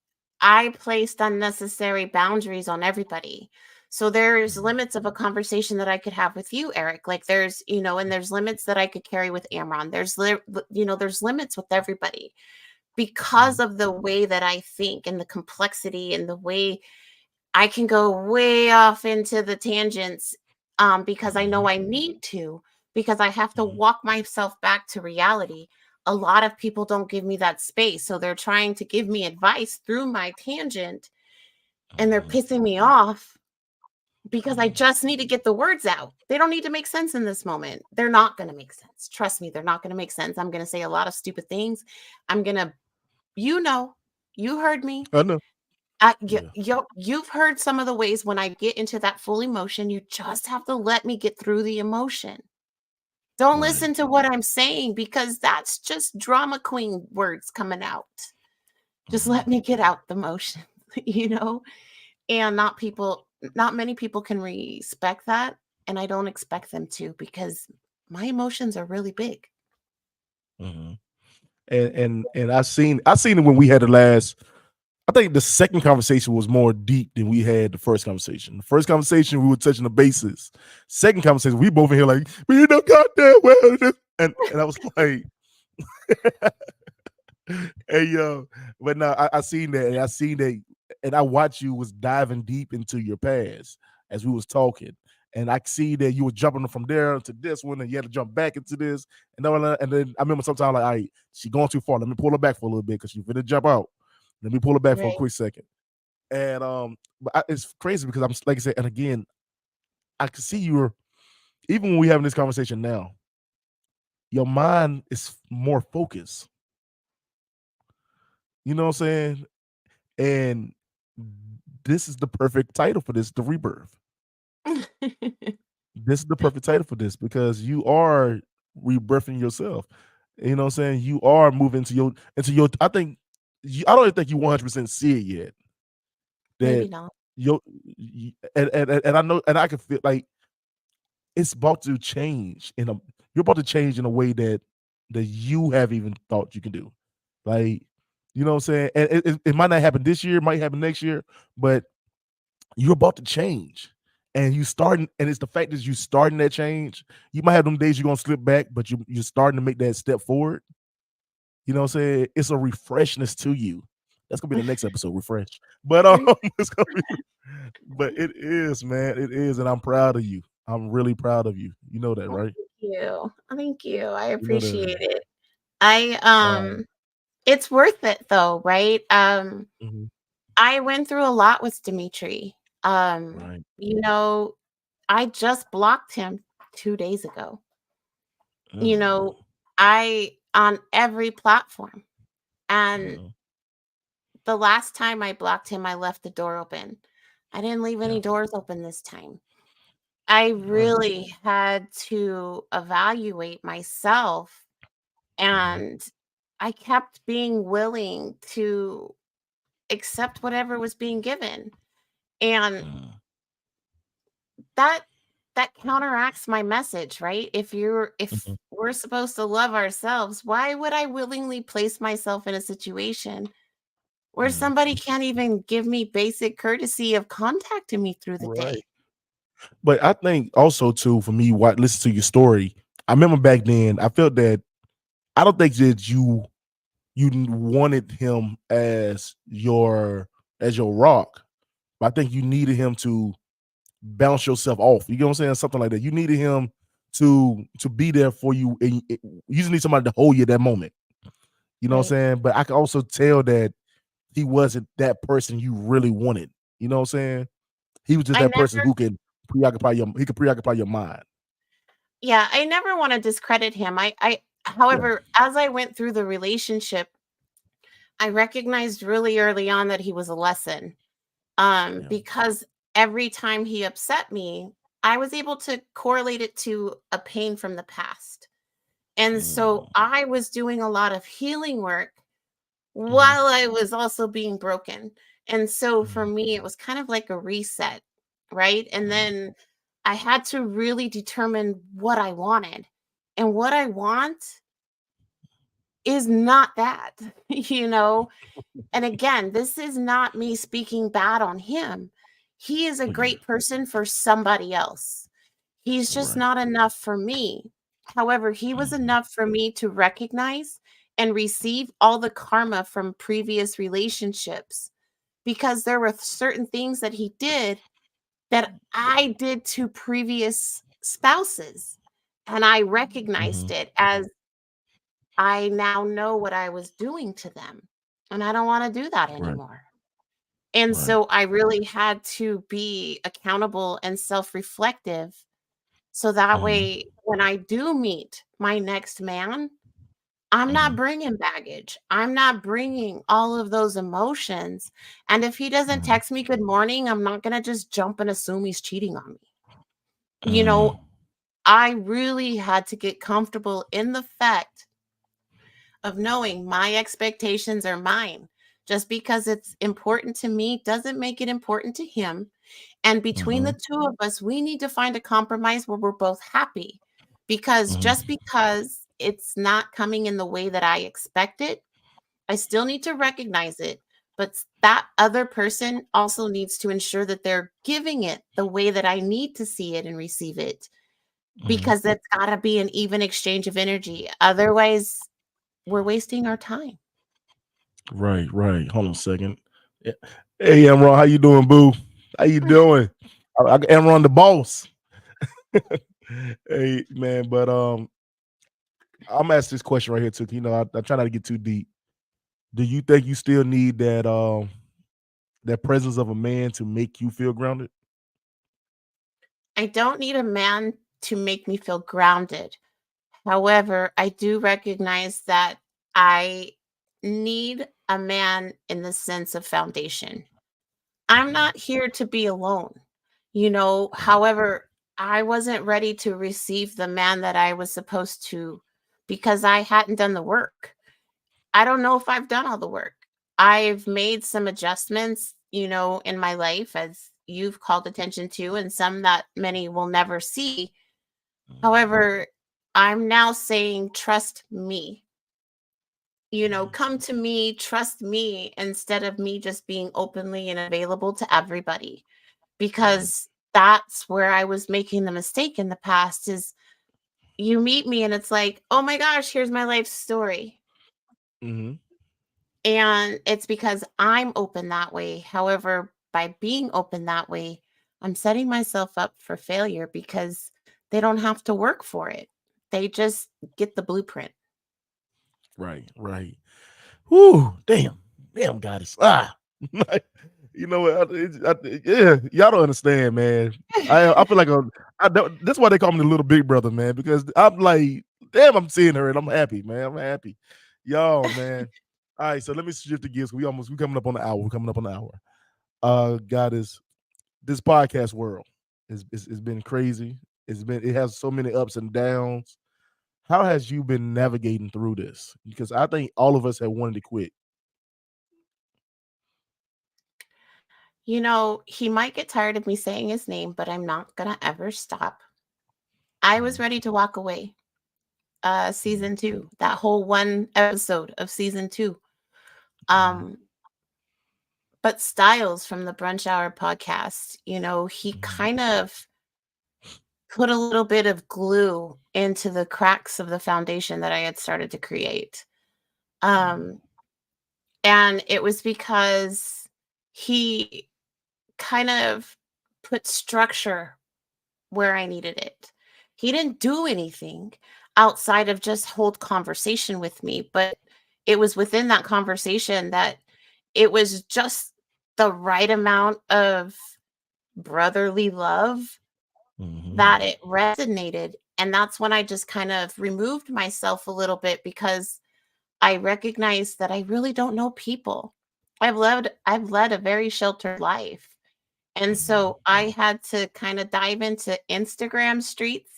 I placed unnecessary boundaries on everybody. So there's limits of a conversation that I could have with you, Eric. Like there's, and there's limits that I could carry with Amron. There's there's limits with everybody because of the way that I think and the complexity and the way I can go way off into the tangents because I know I need to, because I have to walk myself back to reality. A lot of people don't give me that space. So they're trying to give me advice through my tangent and they're pissing me off because I just need to get the words out. They don't need to make sense in this moment. They're not going to make sense. Trust me, they're not going to make sense. I'm going to say a lot of stupid things. I'm going to, you heard me. I know. You've heard some of the ways when I get into that full emotion, you just have to let me get through the emotion. Don't listen to what I'm saying because that's just drama queen words coming out. Just let me get out the motion, and not many people can respect that. And I don't expect them to because my emotions are really big. And I seen it when we had the last. I think the second conversation was more deep than we had the first conversation. The first conversation we were touching the bases. Second conversation we both in here like, but you know, goddamn well, and I was like, hey yo, but now I seen that, and I watched you was diving deep into your past as we was talking. And I see that you were jumping from there to this one, and you had to jump back into this. And then I remember sometimes like, all right, she going too far. Let me pull her back for a little bit because she's gonna jump out. Let me pull it back for a quick second. And it's crazy because I'm like I said, and again, I can see even when we having this conversation now, your mind is more focused. You know what I'm saying? And this is the perfect title for this, The Rebirth. This is the perfect title for this because you are rebirthing yourself. You know what I'm saying? You are moving into your I don't even think you 100% see it yet. Maybe not. And I know, and I can feel like it's about to change you're about to change in a way that you haven't even thought you can do. Like, you know what I'm saying? And it might not happen this year, it might happen next year, but you're about to change. And you starting, and it's the fact that you starting that change. You might have them days you're gonna slip back, but you're starting to make that step forward. You know what I'm saying? It's a refreshness to you. That's gonna be the next episode, refresh. But it's gonna be, but it is, man. It is, and I'm proud of you. I'm really proud of you. You know that, right? Thank you. I appreciate it. It's worth it though, right? I went through a lot with Dimitri. Right. I just blocked him 2 days ago. I on every platform. And the last time I blocked him, I left the door open. I didn't leave any doors open this time. I really had to evaluate myself, and I kept being willing to accept whatever was being given. And that counteracts my message, right? If we're supposed to love ourselves, why would I willingly place myself in a situation where somebody can't even give me basic courtesy of contacting me through the day? But I think also too, for me, listen to your story. I remember back then, I felt that I don't think that you wanted him as your rock, but I think you needed him to bounce yourself off. You know what I'm saying? Something like that. You needed him to be there for you, and you just need somebody to hold you at that moment. You know what I'm saying? But I can also tell that he wasn't that person you really wanted. You know what I'm saying? He was just that person who can preoccupy your mind. Yeah, I never want to discredit him. However, as I went through the relationship, I recognized really early on that he was a lesson. Yeah. Because every time he upset me, I was able to correlate it to a pain from the past. And so I was doing a lot of healing work while I was also being broken. And so for me, it was kind of like a reset, right? And then I had to really determine what I wanted. And what I want is not that, you know? And again, this is not me speaking bad on him. He is a great person for somebody else. He's just Right. not enough for me. However, he was enough for me to recognize and receive all the karma from previous relationships because there were certain things that he did that I did to previous spouses. And I recognized it as I now know what I was doing to them. And I don't want to do that Right. anymore. And Right. so I really had to be accountable and self reflective. So that way, when I do meet my next man, I'm not bringing baggage. I'm not bringing all of those emotions. And if he doesn't text me good morning, I'm not going to just jump and assume he's cheating on me. You know, I really had to get comfortable in the fact of knowing my expectations are mine. Just because it's important to me doesn't make it important to him. And between the two of us, we need to find a compromise where we're both happy. Because just because it's not coming in the way that I expect it, I still need to recognize it. But that other person also needs to ensure that they're giving it the way that I need to see it and receive it. Because it's got to be an even exchange of energy. Otherwise, we're wasting our time. Right. Hold on a second. Yeah. Hey, Emron, how you doing, boo? How you doing? Emron the boss. Hey, man, but I'm gonna ask this question right here too. You know, I try not to get too deep. Do you think you still need that presence of a man to make you feel grounded? I don't need a man to make me feel grounded. However, I do recognize that I need a man in the sense of foundation. I'm not here to be alone. However, I wasn't ready to receive the man that I was supposed to because I hadn't done the work. I don't know if I've done all the work. I've made some adjustments, in my life as you've called attention to, and some that many will never see. However, I'm now saying, trust me. Come to me, trust me, instead of me just being openly and available to everybody. Because that's where I was making the mistake in the past is you meet me and it's like, oh my gosh, here's my life story. Mm-hmm. And it's because I'm open that way. However, by being open that way, I'm setting myself up for failure because they don't have to work for it. They just get the blueprint. Right. Whoo, damn, goddess. You know what? Yeah, y'all don't understand, man. I feel like that's why they call me the little big brother, man. Because I'm like, damn, I'm seeing her and I'm happy, man. I'm happy, y'all, man. All right, so let me shift the gears. We coming up on the hour. We're coming up on the hour. Goddess, this podcast world it's been crazy. It has so many ups and downs. How has you been navigating through this? Because I think all of us have wanted to quit. He might get tired of me saying his name, but I'm not going to ever stop. I was ready to walk away. Season 2, that whole one episode of season 2. But Styles from the Brunch Hour podcast, he kind of put a little bit of glue into the cracks of the foundation that I had started to create. And it was because he kind of put structure where I needed it. He didn't do anything outside of just hold conversation with me, but it was within that conversation that it was just the right amount of brotherly love that it resonated. And that's when I just kind of removed myself a little bit because I recognized that I really don't know people. I've led a very sheltered life. And so I had to kind of dive into Instagram streets,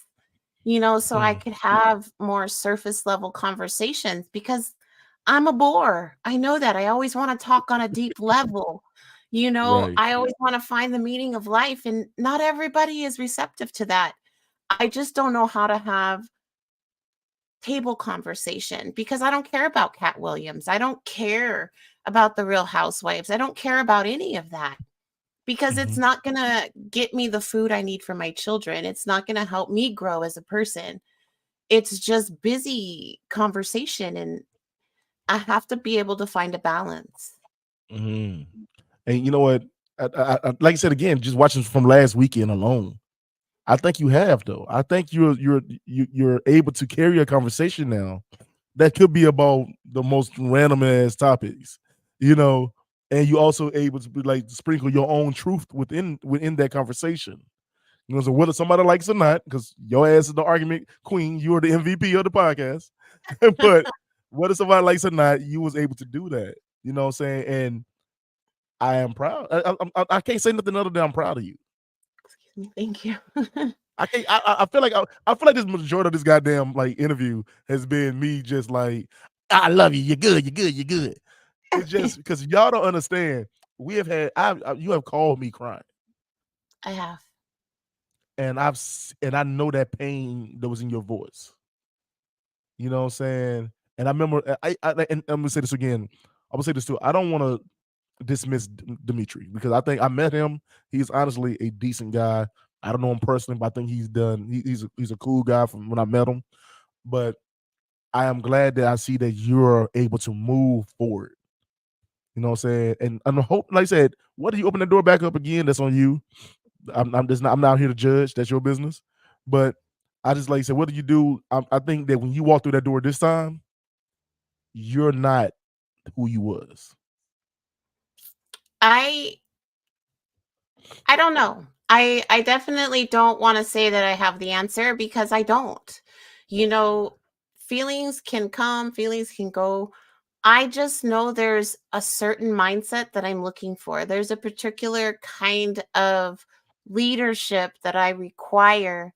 so I could have more surface level conversations because I'm a bore. I know that. I always want to talk on a deep level. Right. I always want to find the meaning of life, and not everybody is receptive to that. I just don't know how to have table conversation because I don't care about Cat Williams. I don't care about the Real Housewives. I don't care about any of that because it's Mhm. not going to get me the food I need for my children. It's not going to help me grow as a person. It's just busy conversation, and I have to be able to find a balance. Mhm. And you know what? Like I said again, just watching from last weekend alone, I think you have though. I think you're able to carry a conversation now that could be about the most random ass topics, you know, and you also able to be like sprinkle your own truth within that conversation. So whether somebody likes or not, because your ass is the argument queen, you are the MVP of the podcast. But whether somebody likes or not, you was able to do that. You know what I'm saying? And I am proud. I can't say nothing other than I'm proud of you. Excuse me. Thank you. I can't. I feel like I feel like this majority of this goddamn like interview has been me just like, I love you. You're good. You're good. You're good. It's just because y'all don't understand. We have had. You have called me crying, I have. and and I know that pain that was in your voice. You know what I'm saying? And I remember. And I'm gonna say this again. I'm gonna say this too. I don't want to dismiss Dimitri because I think I met him. He's honestly a decent guy. I don't know him personally, but I think he's a cool guy from when I met him. But I am glad that I see that you're able to move forward. You know what I'm saying? And I hope, like I said, whether you open the door back up again, that's on you. I'm not here to judge. That's your business. But I just like I said, what do you do? I think that when you walk through that door this time, you're not who you was. I I don't know. I definitely don't want to say that I have the answer because I don't. You know, feelings can come, feelings can go. I just know there's a certain mindset that I'm looking for. There's a particular kind of leadership that I require.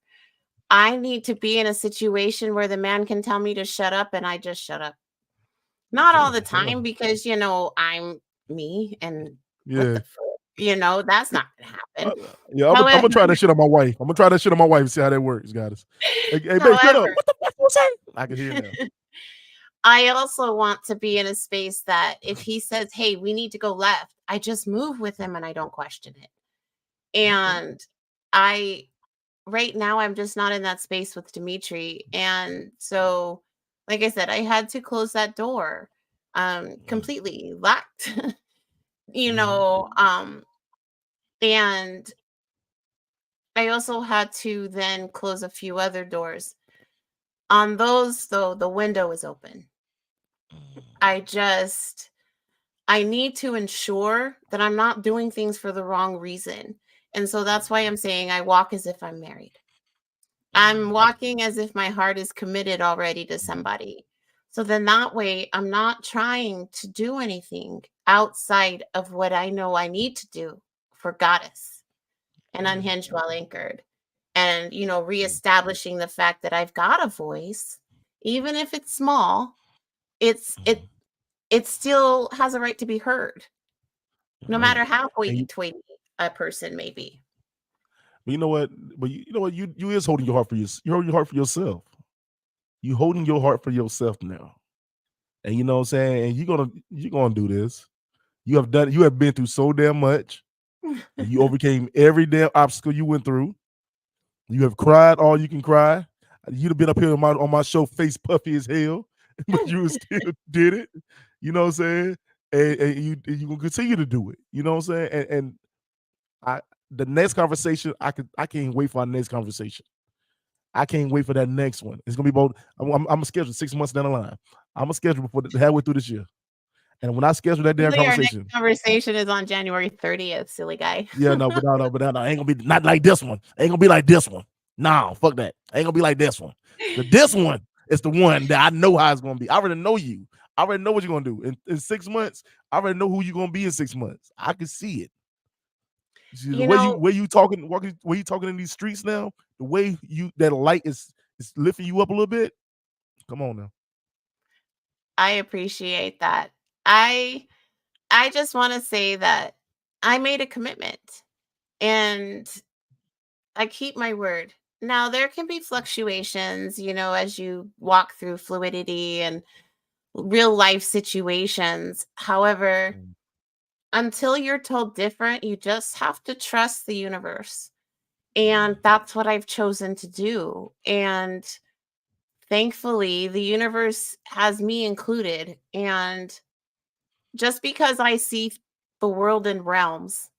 I need to be in a situation where the man can tell me to shut up and I just shut up. Not all the Yeah. time because, I'm me and what Yeah. the fuck, that's not going to happen. Yeah, I'm However, gonna try that shit on my wife. I'm gonna try that shit on my wife and see how that works, guys. Hey, babe, shut up. however, What the fuck you say? I can hear now. I also want to be in a space that if he says, "Hey, we need to go left," I just move with him and I don't question it. And I right now I'm just not in that space with Dimitri. And so, like I said, I had to close that door completely locked. you Mhm. know, um and I also had to then close a few other doors. On those though, the window is open. I just I need to ensure that I'm not doing things for the wrong reason. And so that's why I'm saying I walk as if I'm married. I'm walking as if my heart is committed already to somebody. So then that way I'm not trying to do anything outside of what I know I need to do for Goddess and Unhinged While Anchored. And, reestablishing the fact that I've got a voice, even if it's small, it still has a right to be heard, no Right. matter how And hoity-toity a person may be. you know what? But you know what? You is holding your heart for you're holding your heart for yourself. You holding your heart for yourself now. And you know what I'm saying? And you're gonna do this. You have been through so damn much, and you overcame every damn obstacle you went through. You have cried all you can cry. You'd have been up here on my show, face puffy as hell, but you still did it. You know what I'm saying? And you gonna continue to do it. You know what I'm saying? And I the next conversation, I can't wait for our next conversation. I can't wait for that next one. It's gonna be about. I'm gonna schedule 6 months down the line. I'm gonna schedule before halfway through this year. And when I schedule that damn Really, our next conversation, conversation is on January 30th, silly guy. yeah, no, but no, ain't gonna be not like this one. Ain't gonna be like this one. No, fuck that. Ain't gonna be like this one. This one is the one that I know how it's gonna be. I already know you. I already know what you're gonna do in 6 months. I already know who you're gonna be in 6 months. I can see it. See, the You way know, you talking, way you talking in these streets now, the way that light is lifting you up a little bit. Come on now. I appreciate that. I I just want to say that I made a commitment and I keep my word. Now there can be fluctuations, as you walk through fluidity and real life situations. However, Mm. until you're told different, you just have to trust the universe. And Mm. that's what I've chosen to do. And thankfully, the universe has me included. And just because I see the world in realms,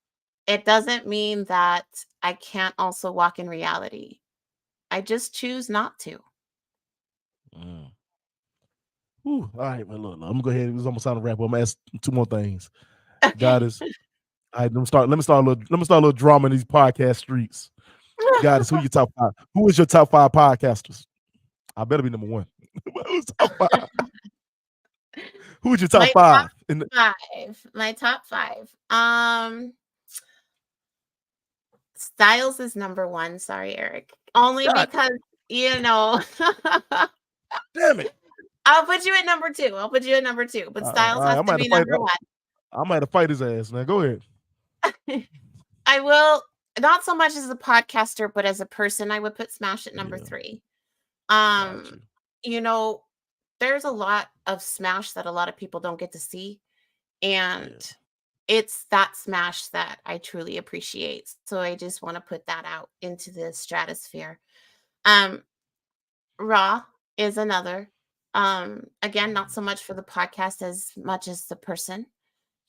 it doesn't mean that I can't also walk in reality. I just choose not to. Mm. Whew. All right, well, look, I'm gonna go ahead. It's almost time to wrap up. I'm gonna ask 2 more things. Okay. Goddess. All right, let me start a little drama in these podcast streets. Goddess, who your top 5? Who is your top 5 podcasters? I better be number 1. Who's top 5? Who is your top My top 5? In the, 5. My top 5. Styles is number 1. Sorry, Eric. Only God because, you know, damn it. I'll put you at number 2. I'll put you at number 2, but All Styles right, has I to might have to be fight. number 1. I might have to fight his ass. Now go ahead. I will, not so much as a podcaster, but as a person, I would put Smash at number Yeah, 3. got Um, you. you know, there's a lot of Smash that a lot of people don't get to see, Yeah. and it's that Smash that I truly appreciate. So I just want to put that out into the stratosphere. Um, Raw is another. Again, not so much for the podcast as much as the person.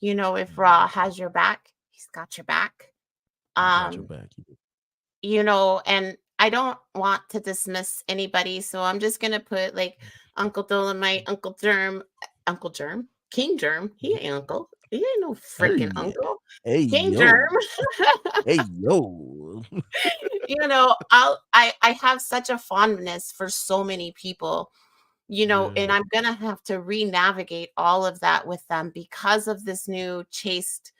If Raw has your back, he's got your back. He got your Um, back. and I don't want to dismiss anybody, so I'm just gonna put like Uncle Dolomite, Uncle Germ, King Germ. He ain't uncle. He ain't no freaking Hey, uncle. hey, King Germ. yo, hey, yo. I have such a fondness for so many people, and Yeah. I'm gonna have to re-navigate all of that with them because of this new chaste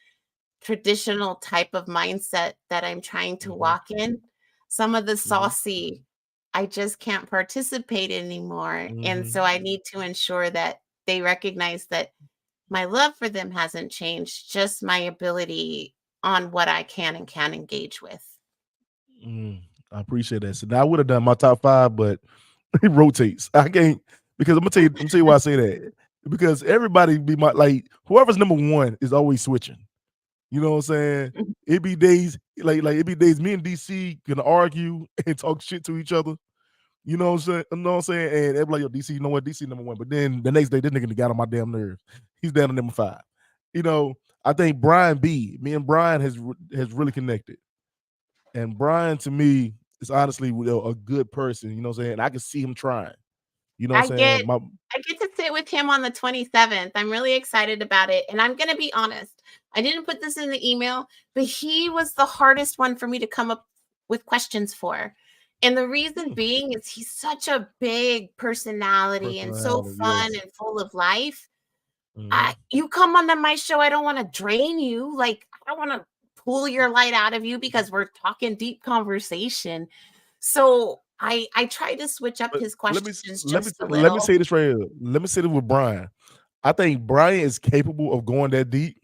traditional type of mindset that I'm trying to Mhm, walk in. Some of the mhm, saucy, I just can't participate anymore. And mhm. so I need to ensure that they recognize that my love for them hasn't changed, just my ability on what I can and can't engage with. I appreciate that. So now I would have done my top 5, but it rotates. I can't because I'm gonna tell you why I say that. Because everybody be whoever's number 1 is always switching. You know what I'm saying? Mhm. It be days it be days me and DC can argue and talk shit to each other. You know what I'm saying? You know what I'm saying? And everybody like, yo, DC, you know what? DC number 1. But then the next day, this nigga got on my damn nerves. He's down to number 5. You know, I think Brian B. Me and Brian has really connected. And Brian to me is honestly a good person. You know what I'm saying? I can see him trying. You know I what I'm saying? get I get to sit with him on the 27th. I'm really excited about it. And I'm going to be honest. I didn't put this in the email, but he was the hardest one for me to come up with questions for. And the reason being is he's such a big personality and so Personality, fun yes. and full of life. Mhm. You come onto my show, I don't want to drain you. Like, I don't want to pull your light out of you because we're talking deep conversation. So I try to switch up But his questions let me just a let me little. say this right here. Let me say this with Brian. I think Brian is capable of going that deep.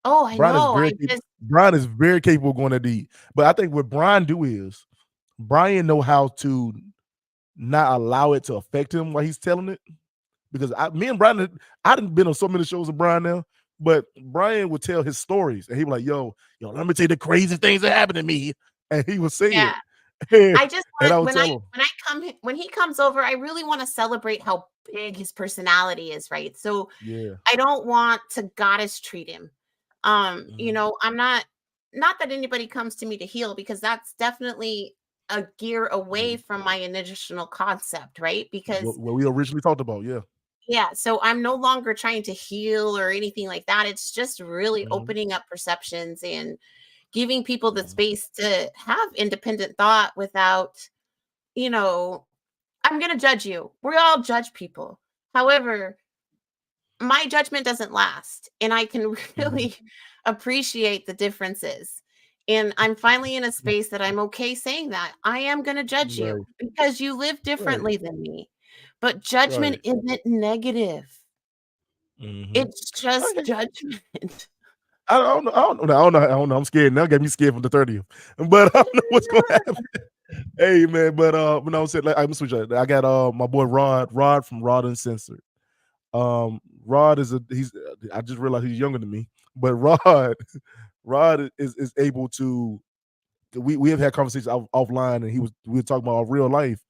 Oh, I Brian is know. very Brian is very capable of going that deep. But I think what Brian do is Brian know how to not allow it to affect him while he's telling it. Because me and Brian, I didn't been on so many shows with Brian now, but Brian would tell his stories and he was like, yo, let me tell you the crazy things that happened to me. And he would say Yeah. it. And, I just and want I would when tell him. when he comes over, I really want to celebrate how big his personality is, right? So Yeah. I don't want to goddess treat him. Mhm. I'm not that anybody comes to me to heal because that's definitely a gear away from my initial concept, right? Because What we originally talked about, yeah. yeah, so I'm no longer trying to heal or anything like that. It's just really Mhm. opening up perceptions and giving people the Mhm. space to have independent thought without, you know, I'm going to judge you. We all judge people. However, my judgment doesn't last, and I can Mhm. really appreciate the differences. And I'm finally in a space that I'm okay saying that. I am going to judge you Right, because you live right, differently than me. But judgment right. isn't negative. Mhm. It's just Okay. judgment. I don't know. I don't know. I don't know. I don't know. I'm scared now. Got me scared from the 30th. But I don't know what's gonna happen. Hey man, but I'm saying like I'm switch. I got my boy Rod from Rod Uncensored. Rod is I just realized he's younger than me, but Rod is able to. We have had conversations offline, and we were talking about our real life.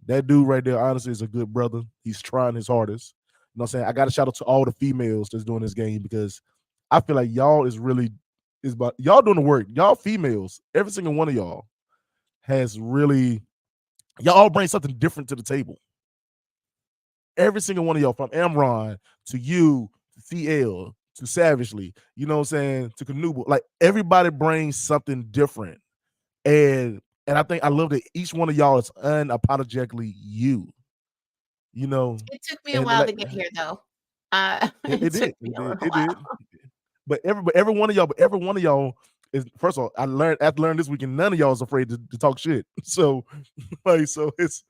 That dude right there, honestly, is a good brother. He's trying his hardest. You know what I'm saying? I got to shout out to all the females that's doing this game because I feel like y'all is about y'all doing the work. Y'all females, every single one of y'all has really y'all all bring something different to the table. Every single one of y'all, from Amron to you to CL to Savagely, you know what I'm saying, to Canoodle, like everybody brings something different. And I think I love that each one of y'all is unapologetically you. You know, It took me a and while like to get here, though. it It took did, me it a did, little it while. did. But every one of y'all is, first of all, I learned after learning this weekend, none of y'all is afraid to talk shit. So like it's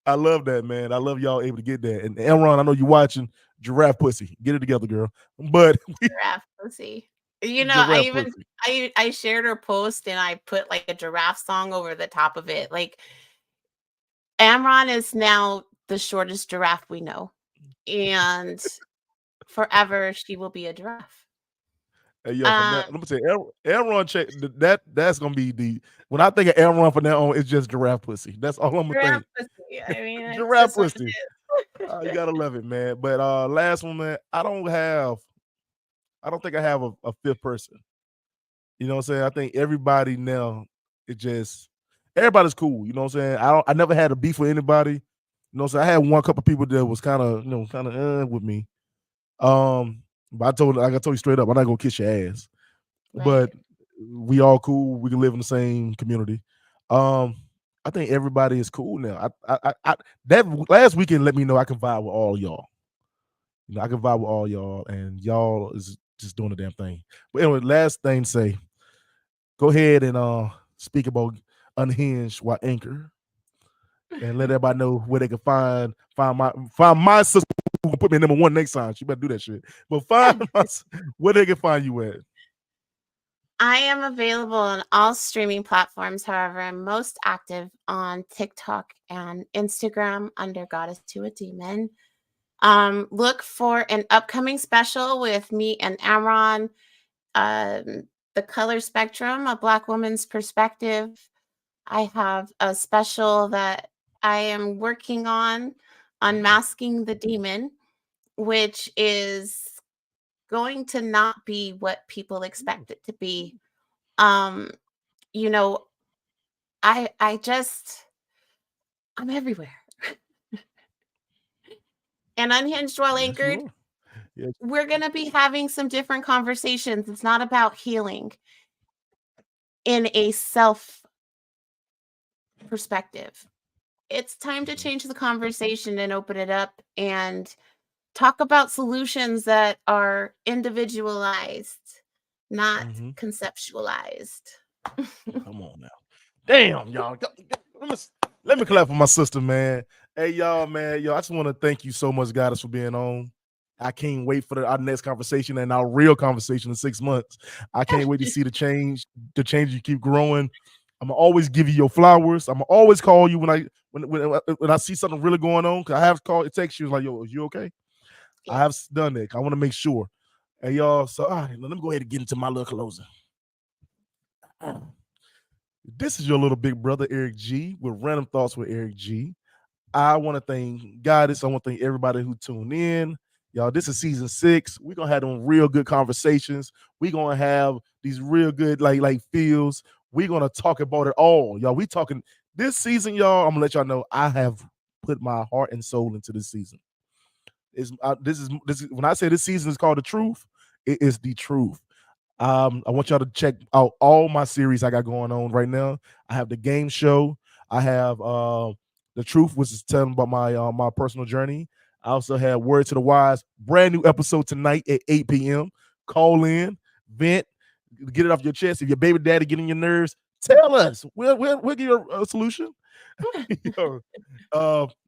I love that, man. I love y'all able to get that. And Elron, I know you watching Giraffe Pussy. Get it together, girl. But Giraffe pussy. You know, Giraffe Pussy. I shared her post and I put like a giraffe song over the top of it. Like Amron is now the shortest giraffe we know. And forever she will be a giraffe. Hey, yo, from Um, that, let me tell you, Elron check that's gonna be the when I think of Elron from now on, it's just Giraffe Pussy. That's all I'm gonna Giraffe think. pussy. I mean, it's Giraffe just what it Pussy. is. You gotta love it, man. But last one, man, I don't think I have a fifth person. You know what I'm saying? I think everybody now, it just everybody's cool. You know what I'm saying? I never had a beef with anybody. You know what I'm saying? I had one couple people that was kind of with me. But like I told you straight up, I'm not gonna kiss your ass. Right. But we all cool. We can live in the same community. Um, I think everybody is cool now. I that last weekend let me know I can vibe with all y'all. You know, I can vibe with all y'all, and y'all is just doing the damn thing. But anyway, last thing to say, go ahead and speak about Unhinged while Anchor and let everybody know where they can find my sister who can put me in number one next time. She better do that shit. But where they can find you at. I am available on all streaming platforms. However, I'm most active on TikTok and Instagram under Goddess to a Demon. Look for an upcoming special with me and Amron, The Color Spectrum, A Black Woman's Perspective. I have a special that I am working on, Unmasking the Demon, which is going to not be what people expect it to be. Um, you know, I just I'm everywhere. And Unhinged While Yes, you Anchored, are. Yes. we're gonna be having some different conversations. It's not about healing in a self perspective. It's time to change the conversation and open it up and talk about solutions that are individualized, not Mm-hmm. conceptualized. Come on now. Damn, y'all. Let me clap for my sister, man. Hey, y'all, man. Yo, I just want to thank you so much, Goddess, for being on. I can't wait for our next conversation and our real conversation in 6 months. I can't wait to see the change. The change you keep growing. I'm gonna always give you your flowers. I'm gonna always call you when I see something really going on. Cause I have called, it takes you like, yo, is you okay? I have done that. I want to make sure. Hey, y'all. So, all right, let me go ahead and get into my little closing. This is your little big brother, Eric G, with Random Thoughts with Eric G. I want to thank Goddess. I want to thank everybody who tuned in. Y'all, this is season 6. We're gonna have them real good conversations. We're gonna have these real good like feels. We're gonna talk about it all. Y'all, we talking this season, y'all. I'm gonna let y'all know I have put my heart and soul into this season. This is when I say this season is called The Truth, it is the truth. I want y'all to check out all my series I got going on right now. I have the game show. I have The Truth, which is telling about my my personal journey. I also have Word to the Wise, brand new episode tonight at 8 p.m. Call in, vent, get it off your chest. If your baby daddy getting your nerves, tell us. We'll give you a solution.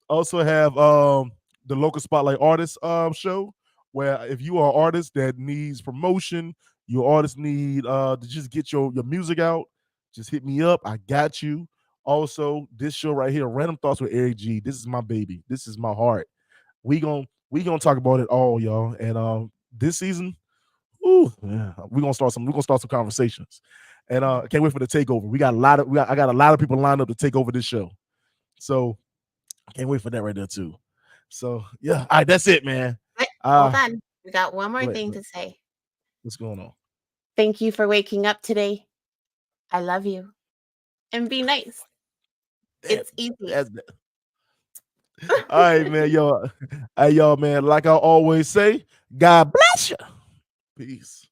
Also have the local spotlight artist show, where if you are an artist that needs promotion, your artists need to just get your music out, just hit me up. I got you. Also, this show right here, Random Thoughts with Eric G. This is my baby. This is my heart. We gonna talk about it all, y'all. And this season, yeah, we're gonna start some conversations. And I can't wait for the takeover. I got a lot of people lined up to take over this show. So I can't wait for that right there too. So yeah, all right, that's it, man. Hold on. We got one more thing to say. What's going on? Thank you for waking up today. I love you. And be nice. It's easy. All right, man. Y'all, hey, y'all, man. Like I always say, God bless you. Peace.